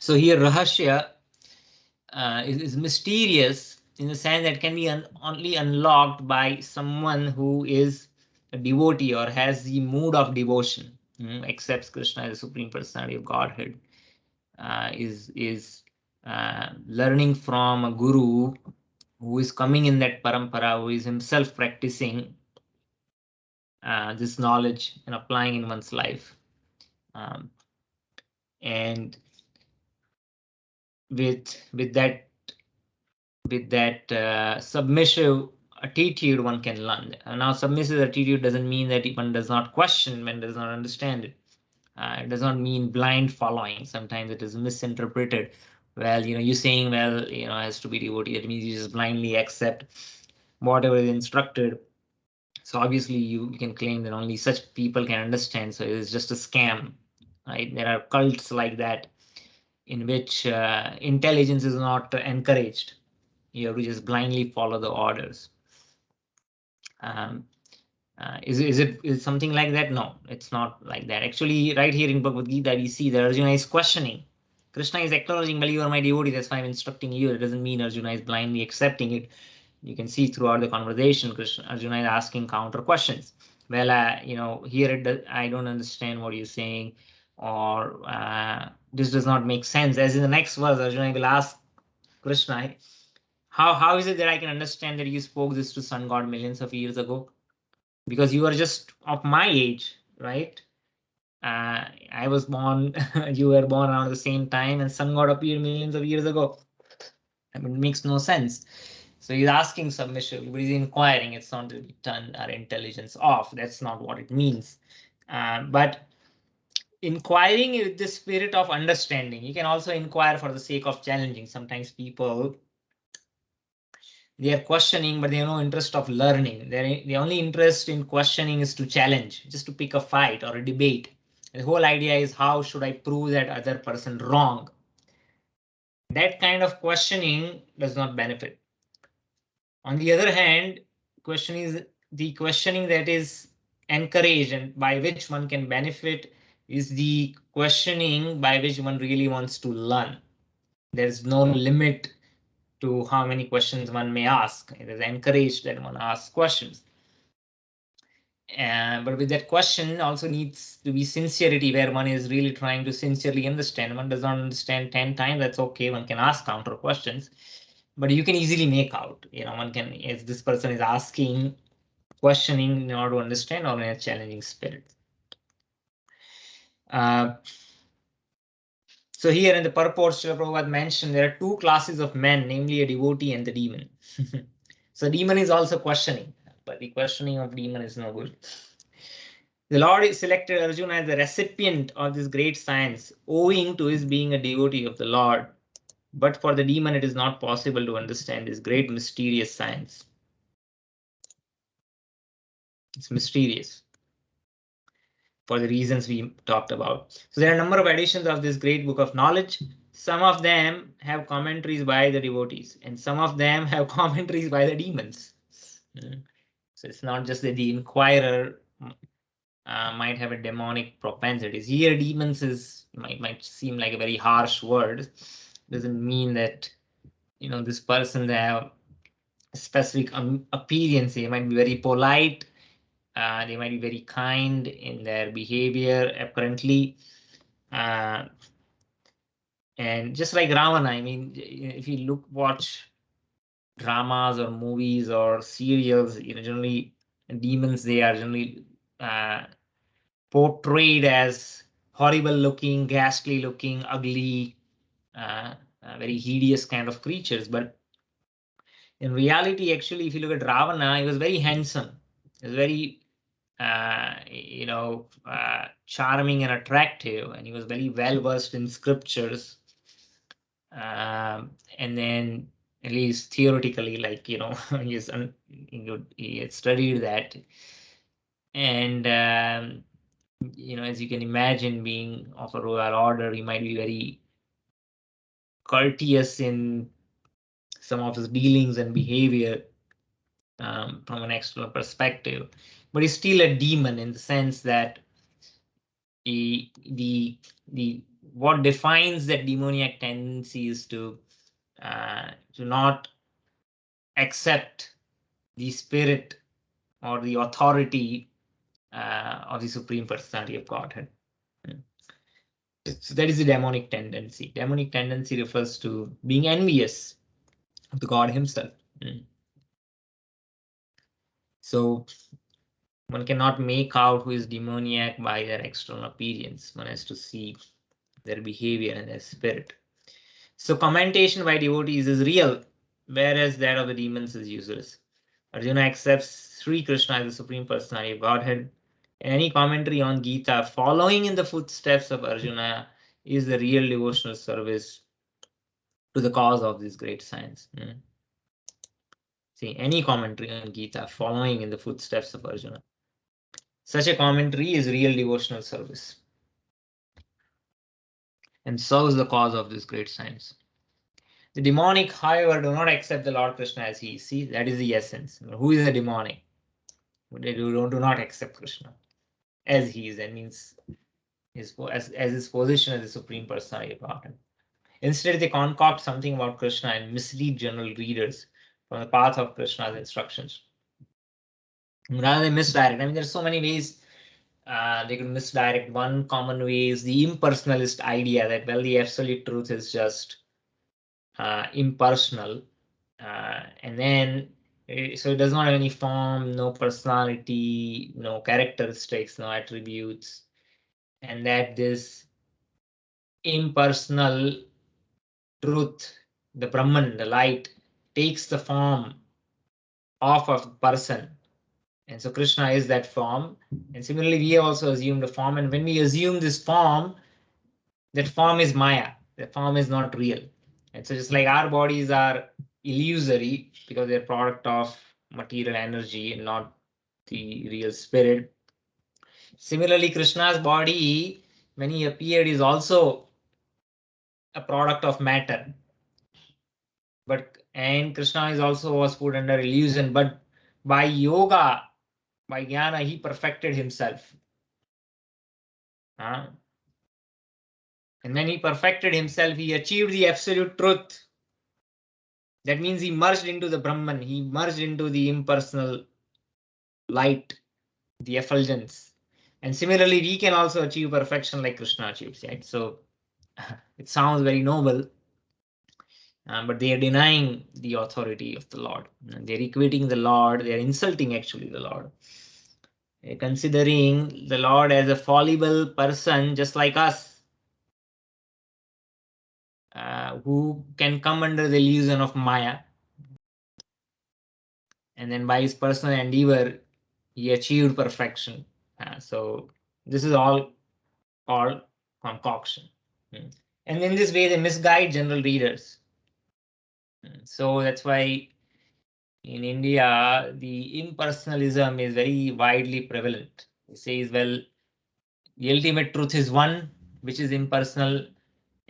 So here rahasya is mysterious in the sense that can be only unlocked by someone who is a devotee or has the mood of devotion, accepts Krishna as the Supreme Personality of Godhead, is learning from a guru who is coming in that parampara, who is himself practicing this knowledge and applying in one's life. And with that submissive attitude, one can learn. Now, submissive attitude doesn't mean that one does not question, one does not understand it. It does not mean blind following. Sometimes it is misinterpreted. Well, you're saying, well, has to be devotee. That means you just blindly accept whatever is instructed. So obviously, you can claim that only such people can understand. So it is just a scam, right? There are cults like that in which intelligence is not encouraged. You have to just blindly follow the orders. Is it something like that? No, it's not like that. Actually, right here in Bhagavad Gita, we see that Arjuna is questioning. Krishna is acknowledging, well, you are my devotee, that's why I'm instructing you. It doesn't mean Arjuna is blindly accepting it. You can see throughout the conversation, Arjuna is asking counter questions. Well, here I don't understand what you're saying, or this does not make sense. As in the next verse, Arjuna will ask Krishna, how is it that I can understand that you spoke this to sun god millions of years ago? Because you are just of my age. right? I was born, you were born around the same time, and sun god appeared millions of years ago. I mean, it makes no sense. So he's asking submission, but he's inquiring. It's not to turn our intelligence off. That's not what it means. But inquiring with the spirit of understanding. You can also inquire for the sake of challenging. Sometimes people, they are questioning, but they have no interest of learning. The only interest in questioning is to challenge, just to pick a fight or a debate. The whole idea is, how should I prove that other person wrong? That kind of questioning does not benefit. On the other hand, the questioning that is encouraged and by which one can benefit is the questioning by which one really wants to learn. There's no limit to how many questions one may ask. It is encouraged that one asks questions. But with that question also needs to be sincerity, where one is really trying to sincerely understand. One does not understand 10 times, that's okay. One can ask counter questions, but you can easily make out, one can, if this person is asking, questioning in order to understand, or in a challenging spirit. So here in the purport, Srila Prabhupada mentioned there are two classes of men, namely a devotee and the demon. So demon is also questioning, but the questioning of demon is no good. The Lord selected Arjuna as the recipient of this great science, owing to his being a devotee of the Lord. But for the demon, it is not possible to understand this great mysterious science. It's mysterious for the reasons we talked about. So there are a number of editions of this great book of knowledge. Some of them have commentaries by the devotees, and some of them have commentaries by the demons. So it's not just that the inquirer might have a demonic propensities. Here, demons might seem like a very harsh word. Doesn't mean that this person, they have a specific appearance. They might be very polite. They might be very kind in their behavior, apparently. And just like Ravana, I mean, if you watch dramas or movies or serials, generally demons, they are generally portrayed as horrible looking, ghastly looking, ugly, very hideous kind of creatures. But in reality, actually, if you look at Ravana, he was very handsome. He was very, charming and attractive, and he was very well versed in scriptures. And then, at least theoretically, like he had studied that, and as you can imagine, being of a royal order, he might be very courteous in some of his dealings and behavior from an external perspective, but he's still a demon in the sense that what defines that demoniac tendency is to not accept the spirit or the authority of the Supreme Personality of Godhead. So that is the demonic tendency. Demonic tendency refers to being envious of the God himself. So one cannot make out who is demoniac by their external appearance. One has to see their behavior and their spirit. So commentation by devotees is real, whereas that of the demons is useless. Arjuna accepts Sri Krishna as the Supreme Personality of Godhead. Any commentary on Gita following in the footsteps of Arjuna is the real devotional service to the cause of this great science. See, any commentary on Gita following in the footsteps of Arjuna. Such a commentary is real devotional service and serves the cause of this great science. The demonic, however, do not accept the Lord Krishna as he is. See, that is the essence. Who is the demonic? They do not accept Krishna as he is. That means as his position as the Supreme Personality of Godhead. Instead, they concoct something about Krishna and mislead general readers from the path of Krishna's instructions. Rather than misdirect, I mean, there's so many ways they could misdirect. One common way is the impersonalist idea that, well, the absolute truth is just impersonal, and then So it does not have any form, no personality, no characteristics, no attributes, and that this impersonal truth, the Brahman, the light, takes the form of a person. And so Krishna is that form. And similarly, we also assume the form. And when we assume this form, that form is Maya. That form is not real. And so just like our bodies are illusory because they're product of material energy and not the real spirit. Similarly, Krishna's body, when he appeared, is also a product of matter. And Krishna is also was put under illusion, but by yoga, by jnana, he perfected himself. And when he perfected himself, he achieved the absolute truth. That means he merged into the Brahman, he merged into the impersonal light, the effulgence. And similarly, we can also achieve perfection like Krishna achieves, right? So it sounds very noble, but they are denying the authority of the Lord. They're equating the Lord, they're insulting actually the Lord. They're considering the Lord as a fallible person just like us, who can come under the illusion of Maya. And then by his personal endeavor, he achieved perfection. So this is all called concoction. And in this way, they misguide general readers. So that's why in India, the impersonalism is very widely prevalent. It says, well, the ultimate truth is one, which is impersonal.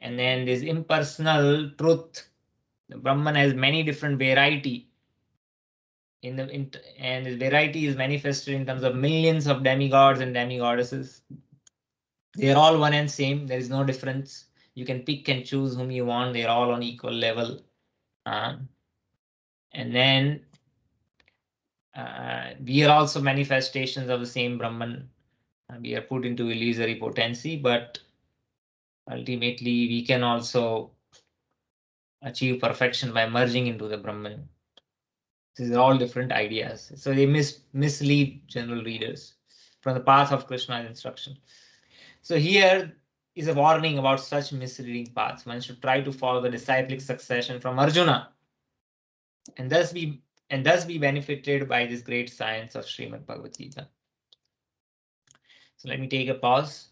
And then this impersonal truth, the Brahman has many different variety. And this variety is manifested in terms of millions of demigods and demigoddesses. They are all one and same. There is no difference. You can pick and choose whom you want. They are all on equal level. And then we are also manifestations of the same Brahman. We are put into illusory potency, but ultimately we can also achieve perfection by merging into the Brahman. These are all different ideas. So they mislead general readers from the path of Krishna's instruction. So here is a warning about such misleading paths. One should try to follow the disciplic succession from Arjuna and thus be benefited by this great science of Srimad Bhagavad Gita. So let me take a pause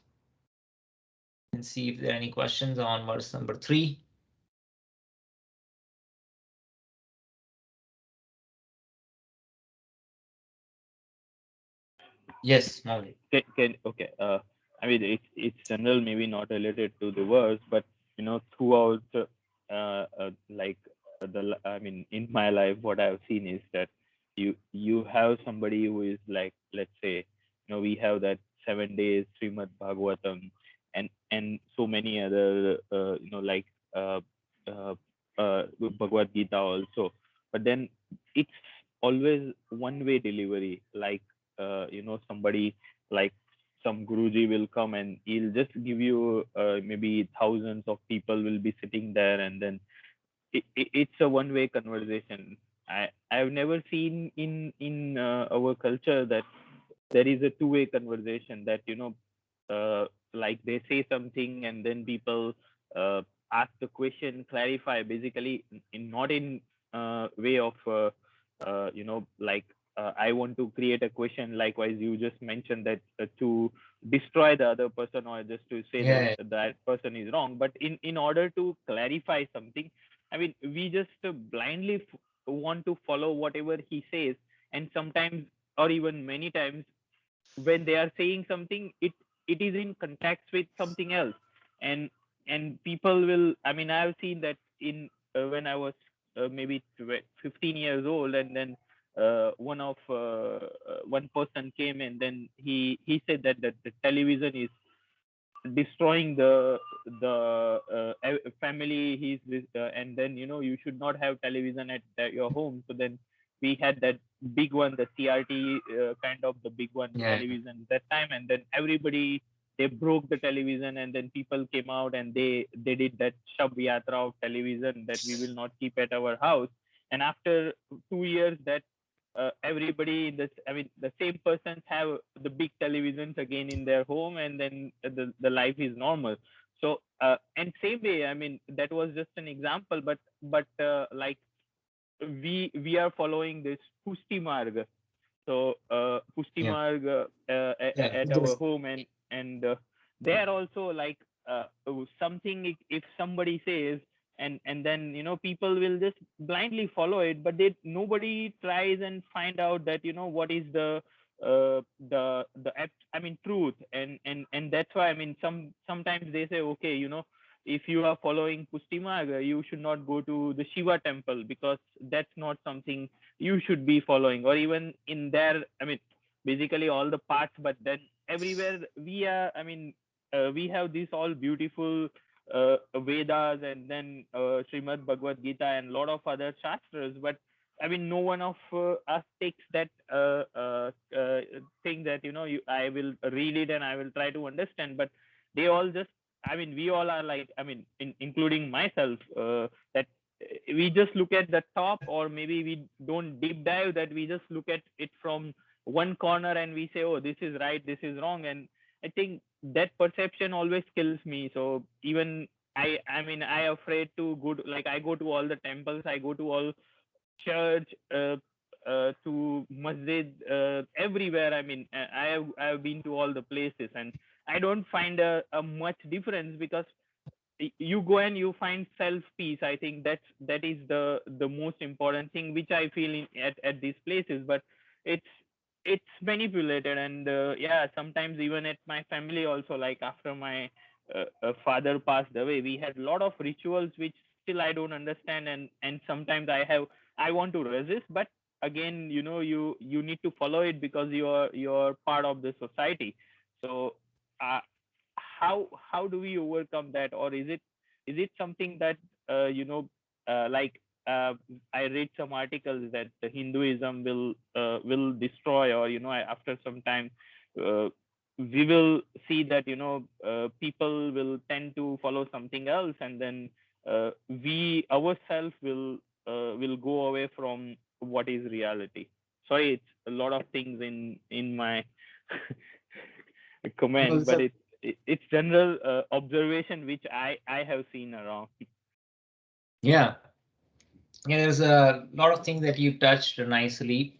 and see if there are any questions on verse number 3. Yes, Maulik. Okay. I mean, it's general, maybe not related to the verse, but throughout, I mean, in my life, what I've seen is that you have somebody who is like, let's say, we have that 7 days Srimad Bhagavatam, and so many other, like Bhagavad Gita also, but then it's always one-way delivery, like somebody like some guruji will come and he'll just give you maybe thousands of people will be sitting there, and then it's a one-way conversation. I've never seen in our culture that there is a two-way conversation, that like they say something and then people uh, ask the question, clarify, basically not in way of like I want to create a question. Likewise, you just mentioned that to destroy the other person, or just to say that that person is wrong, but in order to clarify something. I mean, we just blindly want to follow whatever he says, and sometimes, or even many times, when they are saying something, it is in context with something else, and people will, I mean, I've seen that in when I was maybe 15 years old, and then one person came, and then he said that the television is destroying the family he's with, and then you should not have television at your home. So then we had that big one, the CRT, kind of the big one, television that time, and then everybody, they broke the television, and then people came out and they did that Shab Yatra of television, that we will not keep at our house. And after 2 years, that everybody, the same persons have the big televisions again in their home, and then the life is normal. So and same way, I mean, that was just an example, but like we are following this pushti marg. So pushti Yeah. marg Yeah. at our home, and there also, like something, if somebody says, and then people will just blindly follow it, but nobody tries and find out that what is I mean, truth. And that's why, I mean, sometimes they say, okay, if you are following pushti marg, you should not go to the Shiva temple, because that's not something you should be following. Or even in there, I mean, basically all the parts, but then everywhere we are, I mean, we have these all beautiful Vedas, and then Srimad Bhagavad Gita and a lot of other shastras, but I mean, no one of us takes that thing that I will read it and I will try to understand. But they all just, I mean, we all are like, I mean, including myself, that we just look at the top, or maybe we don't deep dive, that we just look at it from one corner and we say, oh, this is right, this is wrong. And I think that perception always kills me. So even I mean, I afraid to go to, like, I go to all the temples, I go to all church, to masjid, everywhere. I mean, I have been to all the places, and I don't find a much difference, because you go and you find self peace. I think that is the most important thing which I feel at these places. But it's it's manipulated. And yeah, sometimes even at my family also, like after my father passed away, we had a lot of rituals which still I don't understand. And sometimes I want to resist, but again, you need to follow it, because you're part of the society. So uh, how do we overcome that? Or is it something that like I read some articles that the Hinduism will destroy, or after some time uh, we will see that people will tend to follow something else, and then we ourselves will go away from what is reality. Sorry, it's a lot of things in my No, comment, it's but a it's general observation which I have seen around. yeah. Yeah, there's a lot of things that you touched nicely.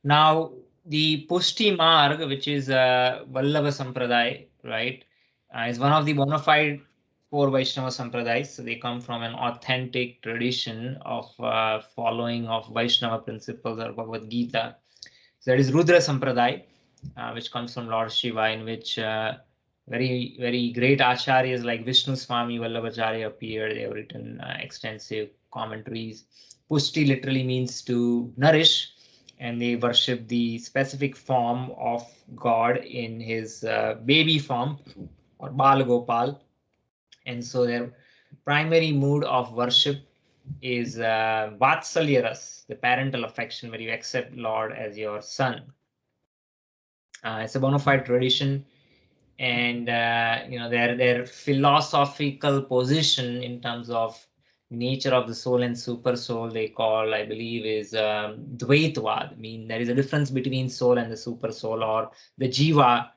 Now, the Pushti Marg, which is Vallabha Sampradaya, right, is one of the bona fide four Vaishnava Sampradayas. So they come from an authentic tradition of following of Vaishnava principles or Bhagavad Gita. So that is Rudra Sampradaya, which comes from Lord Shiva, in which very great acharyas like Vishnu Swami Vallabhacharya appear. They have written extensive commentaries. Pushti literally means to nourish, and they worship the specific form of God in his baby form, or Bal Gopal. And so their primary mood of worship is Vatsalya Ras, the parental affection, where you accept Lord as your son. It's a bona fide tradition, and their philosophical position in terms of nature of the soul and super soul, they call, I believe, is Dvaitvad. I mean, there is a difference between soul and the super soul, or the Jiva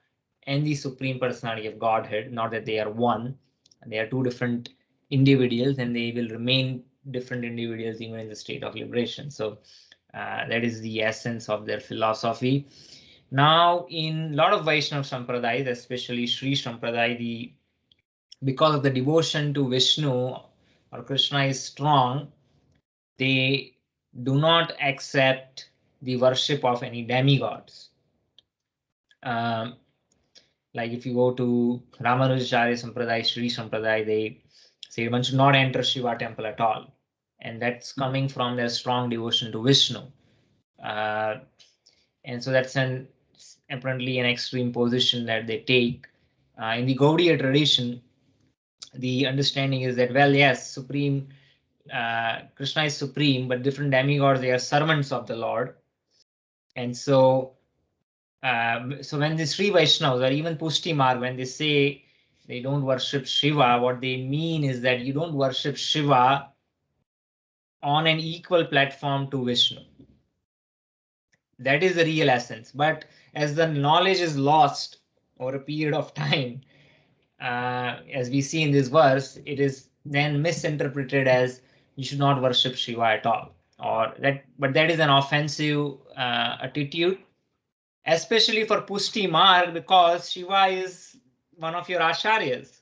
and the supreme personality of Godhead. Not that they are one; they are two different individuals, and they will remain different individuals even in the state of liberation. So that is the essence of their philosophy. Now, in a lot of Vaishnava Sampradayas, especially Sri Sampradaya, because of the devotion to Vishnu or Krishna is strong, they do not accept the worship of any demigods. Um, like if you go to Ramanujacharya Sampradaya, Sri Sampradaya, they say one should not enter Shiva temple at all. And that's coming from their strong devotion to Vishnu. Uh, and so that's apparently an extreme position that they take. In the Gaudiya tradition, the understanding is that, well, yes, supreme Krishna is supreme, but different demigods, they are servants of the Lord. And so so when the Sri Vaishnavas or even Pushti Marg, when they say they don't worship Shiva, what they mean is that you don't worship Shiva on an equal platform to Vishnu. That is the real essence. But as the knowledge is lost over a period of time, as we see in this verse, it is then misinterpreted as you should not worship Shiva at all, or that. But that is an offensive attitude, especially for Pushti Marg, because Shiva is one of your acharyas.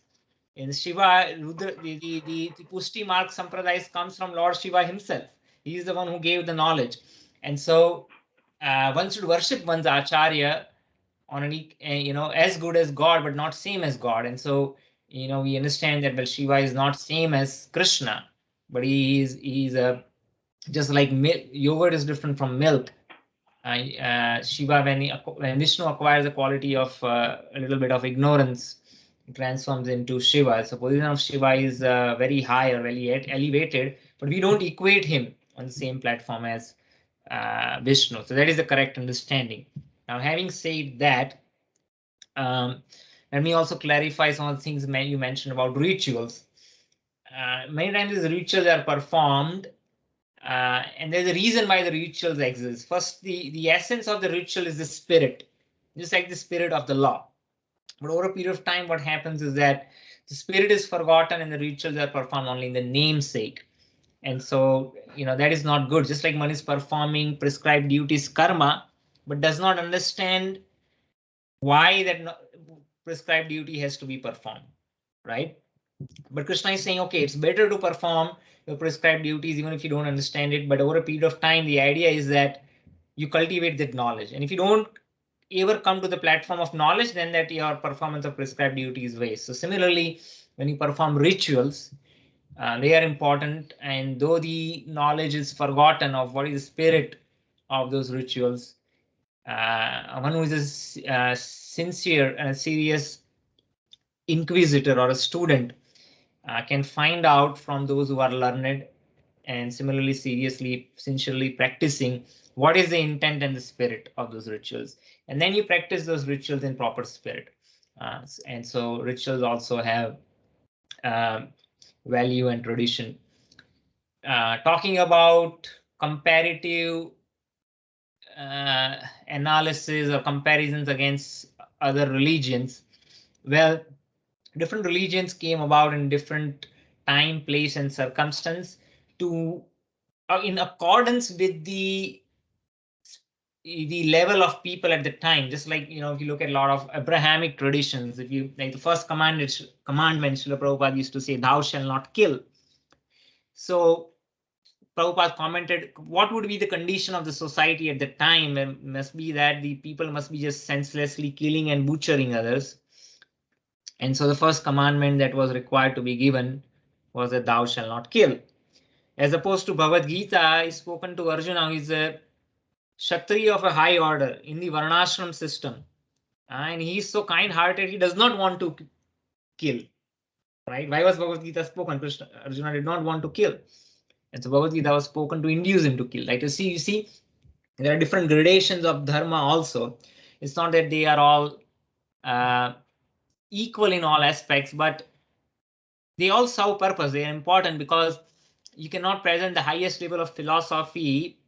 In Shiva, Rudra, the Pushti Marg Sampradaya comes from Lord Shiva himself. He is the one who gave the knowledge. And so one should worship one's acharya on as good as God, but not same as God. And so, we understand that, well, Shiva is not same as Krishna, but he's a just like milk. Yogurt is different from milk. Shiva, when Vishnu acquires the quality of a little bit of ignorance, it transforms into Shiva. So position of Shiva is very high or very elevated, but we don't equate him on the same platform as Vishnu. So that is the correct understanding. Now, having said that, let me also clarify some of the things you mentioned about rituals. Many times these rituals are performed, and there's a reason why the rituals exist. First, the essence of the ritual is the spirit, just like the spirit of the law. But over a period of time, what happens is that the spirit is forgotten and the rituals are performed only in the namesake. And so, that is not good. Just like one is performing prescribed duties, karma, but does not understand why that prescribed duty has to be performed, right? But Krishna is saying, okay, it's better to perform your prescribed duties even if you don't understand it. But over a period of time, the idea is that you cultivate that knowledge. And if you don't ever come to the platform of knowledge, then that your performance of prescribed duty is waste. So similarly, when you perform rituals, they are important. And though the knowledge is forgotten of what is the spirit of those rituals, one who is a sincere and serious inquisitor or a student can find out from those who are learned and similarly seriously, sincerely practicing what is the intent and the spirit of those rituals. And then you practice those rituals in proper spirit. And so rituals also have value and tradition. Talking about comparative analysis or comparisons against other religions, well, different religions came about in different time, place, and circumstance to in accordance with the level of people at the time. Just like, if you look at a lot of Abrahamic traditions, if you like the first commandment, Srila Prabhupada used to say, "Thou shalt not kill." So Prabhupada commented, what would be the condition of the society at the time? It must be that the people must be just senselessly killing and butchering others. And so the first commandment that was required to be given was that thou shalt not kill. As opposed to Bhagavad Gita is spoken to Arjuna, who is a Kshatriya of a high order in the Varnashram system. And he is so kind-hearted, he does not want to kill. Right? Why was Bhagavad Gita spoken? Arjuna did not want to kill. And so Bhagavad Gita was spoken to induce him to kill. Like you see, there are different gradations of dharma also. It's not that they are all equal in all aspects, but they all serve purpose. They are important because you cannot present the highest level of philosophy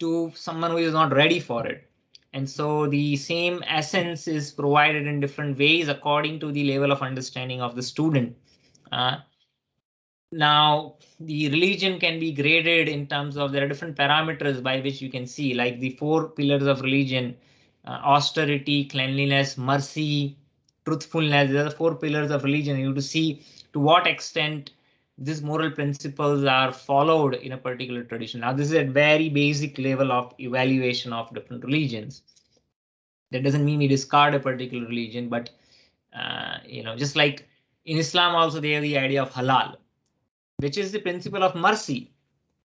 to someone who is not ready for it. And so the same essence is provided in different ways according to the level of understanding of the student. Now, the religion can be graded in terms of there are different parameters by which you can see, like the 4 pillars of religion: austerity, cleanliness, mercy, truthfulness. There are the 4 pillars of religion. You have to see to what extent these moral principles are followed in a particular tradition. Now, this is a very basic level of evaluation of different religions. That doesn't mean we discard a particular religion, but just like in Islam, also they have the idea of halal, which is the principle of mercy.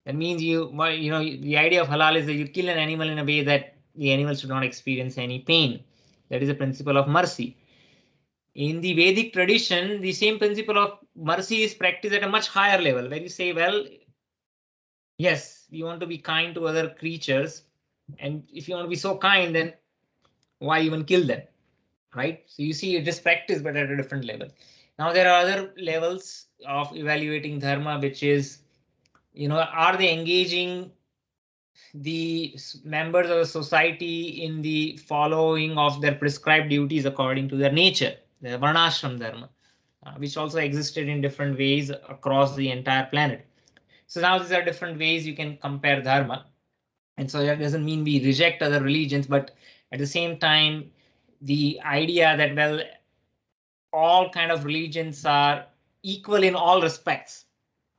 That means the idea of halal is that you kill an animal in a way that the animal should not experience any pain. That is the principle of mercy. In the Vedic tradition, the same principle of mercy is practiced at a much higher level, where you say, well, yes, we want to be kind to other creatures. And if you want to be so kind, then why even kill them? Right? So you see, it is practiced, but at a different level. Now, there are other levels of evaluating dharma, which is, are they engaging the members of the society in the following of their prescribed duties according to their nature, the varnashram dharma, which also existed in different ways across the entire planet. So now these are different ways you can compare dharma. And so that doesn't mean we reject other religions, but at the same time, the idea that, well, all kind of religions are equal in all respects.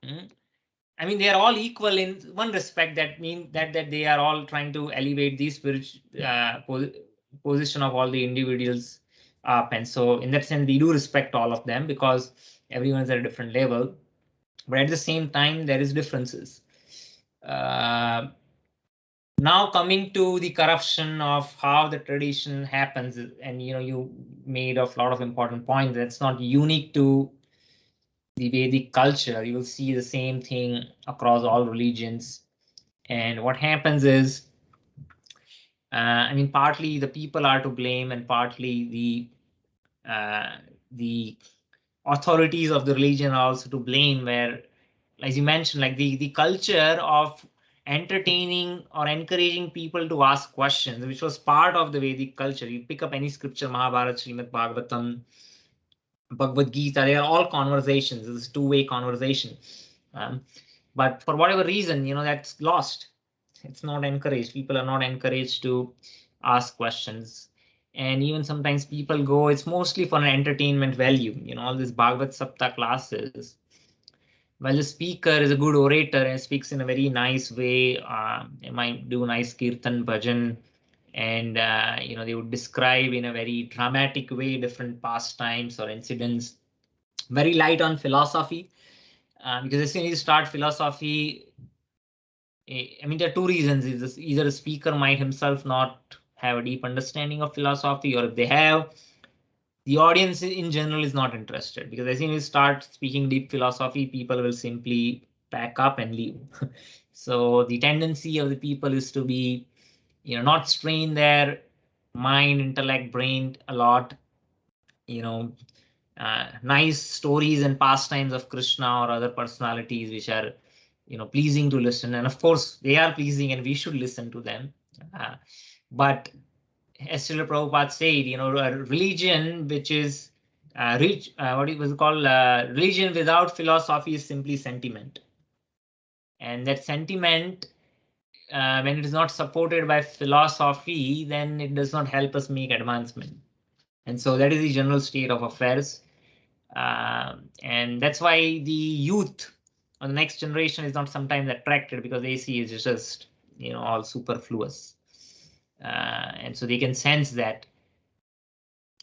I mean, they are all equal in one respect. That means that they are all trying to elevate the spiritual position of all the individuals up. And so in that sense, we do respect all of them because everyone is at a different level. But at the same time, there is differences. Now coming to the corruption of how the tradition happens, and you made a lot of important points. That's not unique to the Vedic culture. You will see the same thing across all religions. And what happens is, I mean, partly the people are to blame, and partly the authorities of the religion are also to blame. Where, as you mentioned, like the culture of entertaining or encouraging people to ask questions, which was part of the Vedic culture. You pick up any scripture, Mahabharata, Srimad Bhagavatam, Bhagavad Gita, they are all conversations. This is two-way conversation. But for whatever reason, that's lost. It's not encouraged. People are not encouraged to ask questions. And even sometimes people go, it's mostly for an entertainment value. All these Bhagavad Sapta classes. Well, the speaker is a good orator and speaks in a very nice way. They might do nice kirtan, bhajan, and they would describe in a very dramatic way different pastimes or incidents. Very light on philosophy, because as soon as you start philosophy, I mean, there are two reasons. Either the speaker might himself not have a deep understanding of philosophy, or if they have, the audience in general is not interested, because as soon as you start speaking deep philosophy, people will simply pack up and leave. So the tendency of the people is to be, not strain their mind, intellect, brain a lot. Nice stories and pastimes of Krishna or other personalities which are, pleasing to listen. And of course, they are pleasing and we should listen to them. But as Srila Prabhupada said, a religion which is what it was called, religion without philosophy is simply sentiment. And that sentiment, when it is not supported by philosophy, then it does not help us make advancement. And so that is the general state of affairs. And that's why the youth or the next generation is not sometimes attracted, because they see it's just, all superfluous. And so they can sense that,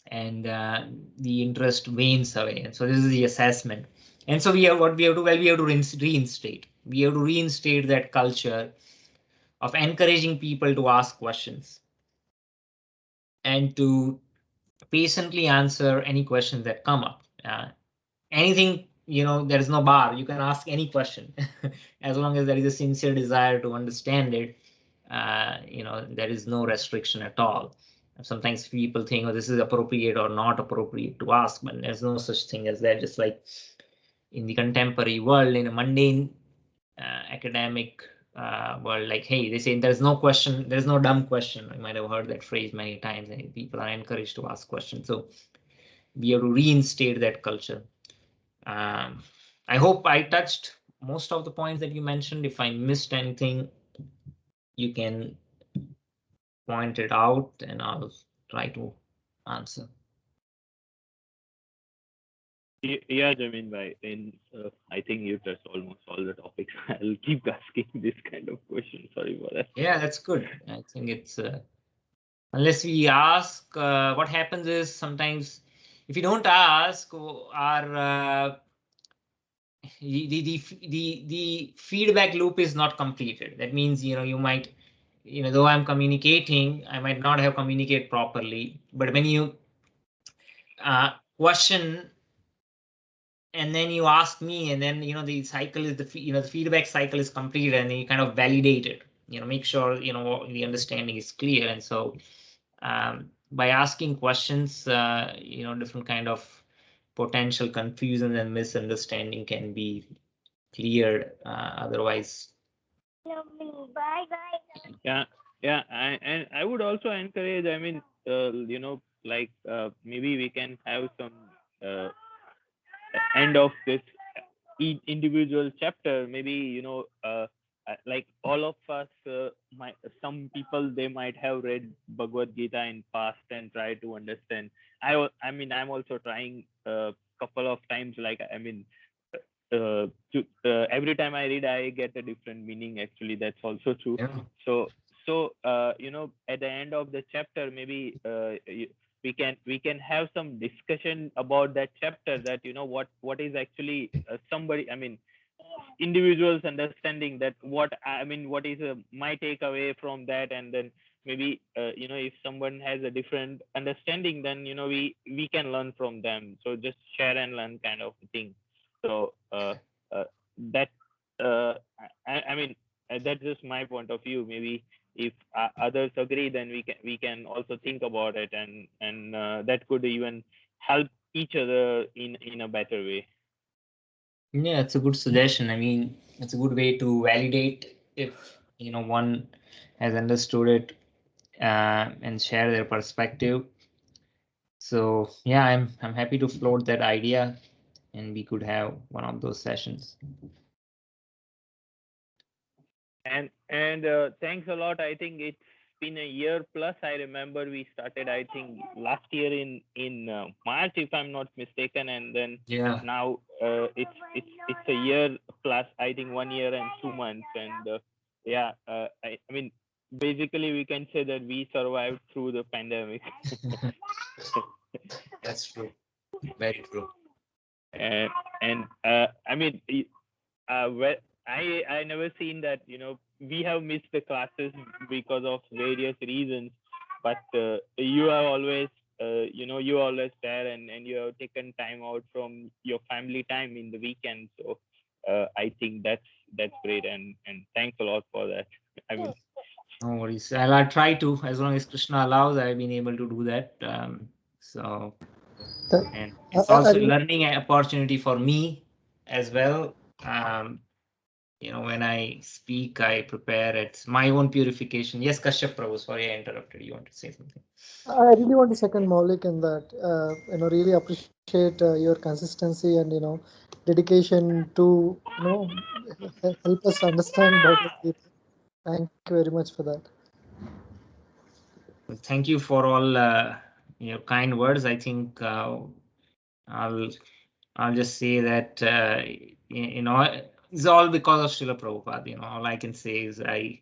and the interest wanes away. And so this is the assessment. And so we have what we have to, well, we have to reinstate. We have to reinstate that culture of encouraging people to ask questions and to patiently answer any questions that come up. Anything, there is no bar. You can ask any question as long as there is a sincere desire to understand it. There is no restriction at all. Sometimes people think, oh, this is appropriate or not appropriate to ask, but there's no such thing as that. Just like in the contemporary world, in a mundane academic world, like, hey, they say there's no question, there's no dumb question. I might have heard that phrase many times, and people are encouraged to ask questions. So we have to reinstate that culture. I hope I touched most of the points that you mentioned. If I missed anything, you can point it out and I'll try to answer. Yeah, Jamin bhai, I think you touched almost all the topics. I'll keep asking this kind of questions. Sorry for that. Yeah, that's good. I think it's unless we ask, what happens is sometimes if you don't ask, our the feedback loop is not completed. That means, you might, though I'm communicating, I might not have communicated properly. But when you question and then you ask me, and then, the cycle is the feedback cycle is completed, and then you kind of validate it, make sure, the understanding is clear. And so by asking questions, different kind of potential confusion and misunderstanding can be cleared. Otherwise, Yeah, yeah, and I would also encourage. I mean, like maybe we can have some uh, end of this each individual chapter. Maybe like all of us, some people they might have read Bhagavad Gita in past and try to understand. I mean, I'm also trying a couple of times. Like I mean, every time I read, I get a different meaning. Actually, that's also true. Yeah. So at the end of the chapter, maybe we can have some discussion about that chapter. That what is actually somebody. I mean, individuals understanding that what is my takeaway from that, and then maybe if someone has a different understanding, then we can learn from them. So just share and learn kind of thing. So that I mean that's just my point of view. Maybe if others agree, then we can also think about it, and that could even help each other in a better way. Yeah, it's a good suggestion. I mean, it's a good way to validate if one has understood it and share their perspective. So yeah, I'm happy to float that idea, and we could have one of those sessions. And thanks a lot. I think it's been a year plus. I remember we started, I think, last year in March, if I'm not mistaken, and then Yeah. now it's a year plus. I think 1 year and 2 months, and I mean, basically we can say that we survived through the pandemic. That's true. Very true. And I mean, well, I never seen that we have missed the classes because of various reasons, but you are always you are always there, and you have taken time out from your family time in the weekend. So I think that's great, and thanks a lot for that. I mean, No worries. I'll try to, as long as Krishna allows, I've been able to do that. So, Th- and I, it's I I also a really, learning opportunity for me as well. When I speak, I prepare. It's my own purification. Yes, Kashyap Prabhu, sorry I interrupted. You want to say something? I really want to second Maulik in that. Really appreciate your consistency and dedication to help us understand Bhagavad Gita. Thank you very much for that. Well, thank you for all your kind words. I think I'll just say that it's all because of Srila Prabhupada. All I can say is I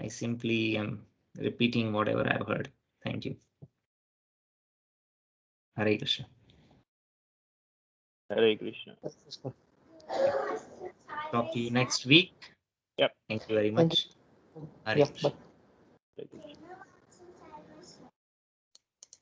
simply am repeating whatever I've heard. Thank you. Hare Krishna. Hare Krishna. Talk to you next week. Yep. Thank you very Thank much. you. Hare Yeah, Krishna. bye. Hare Krishna.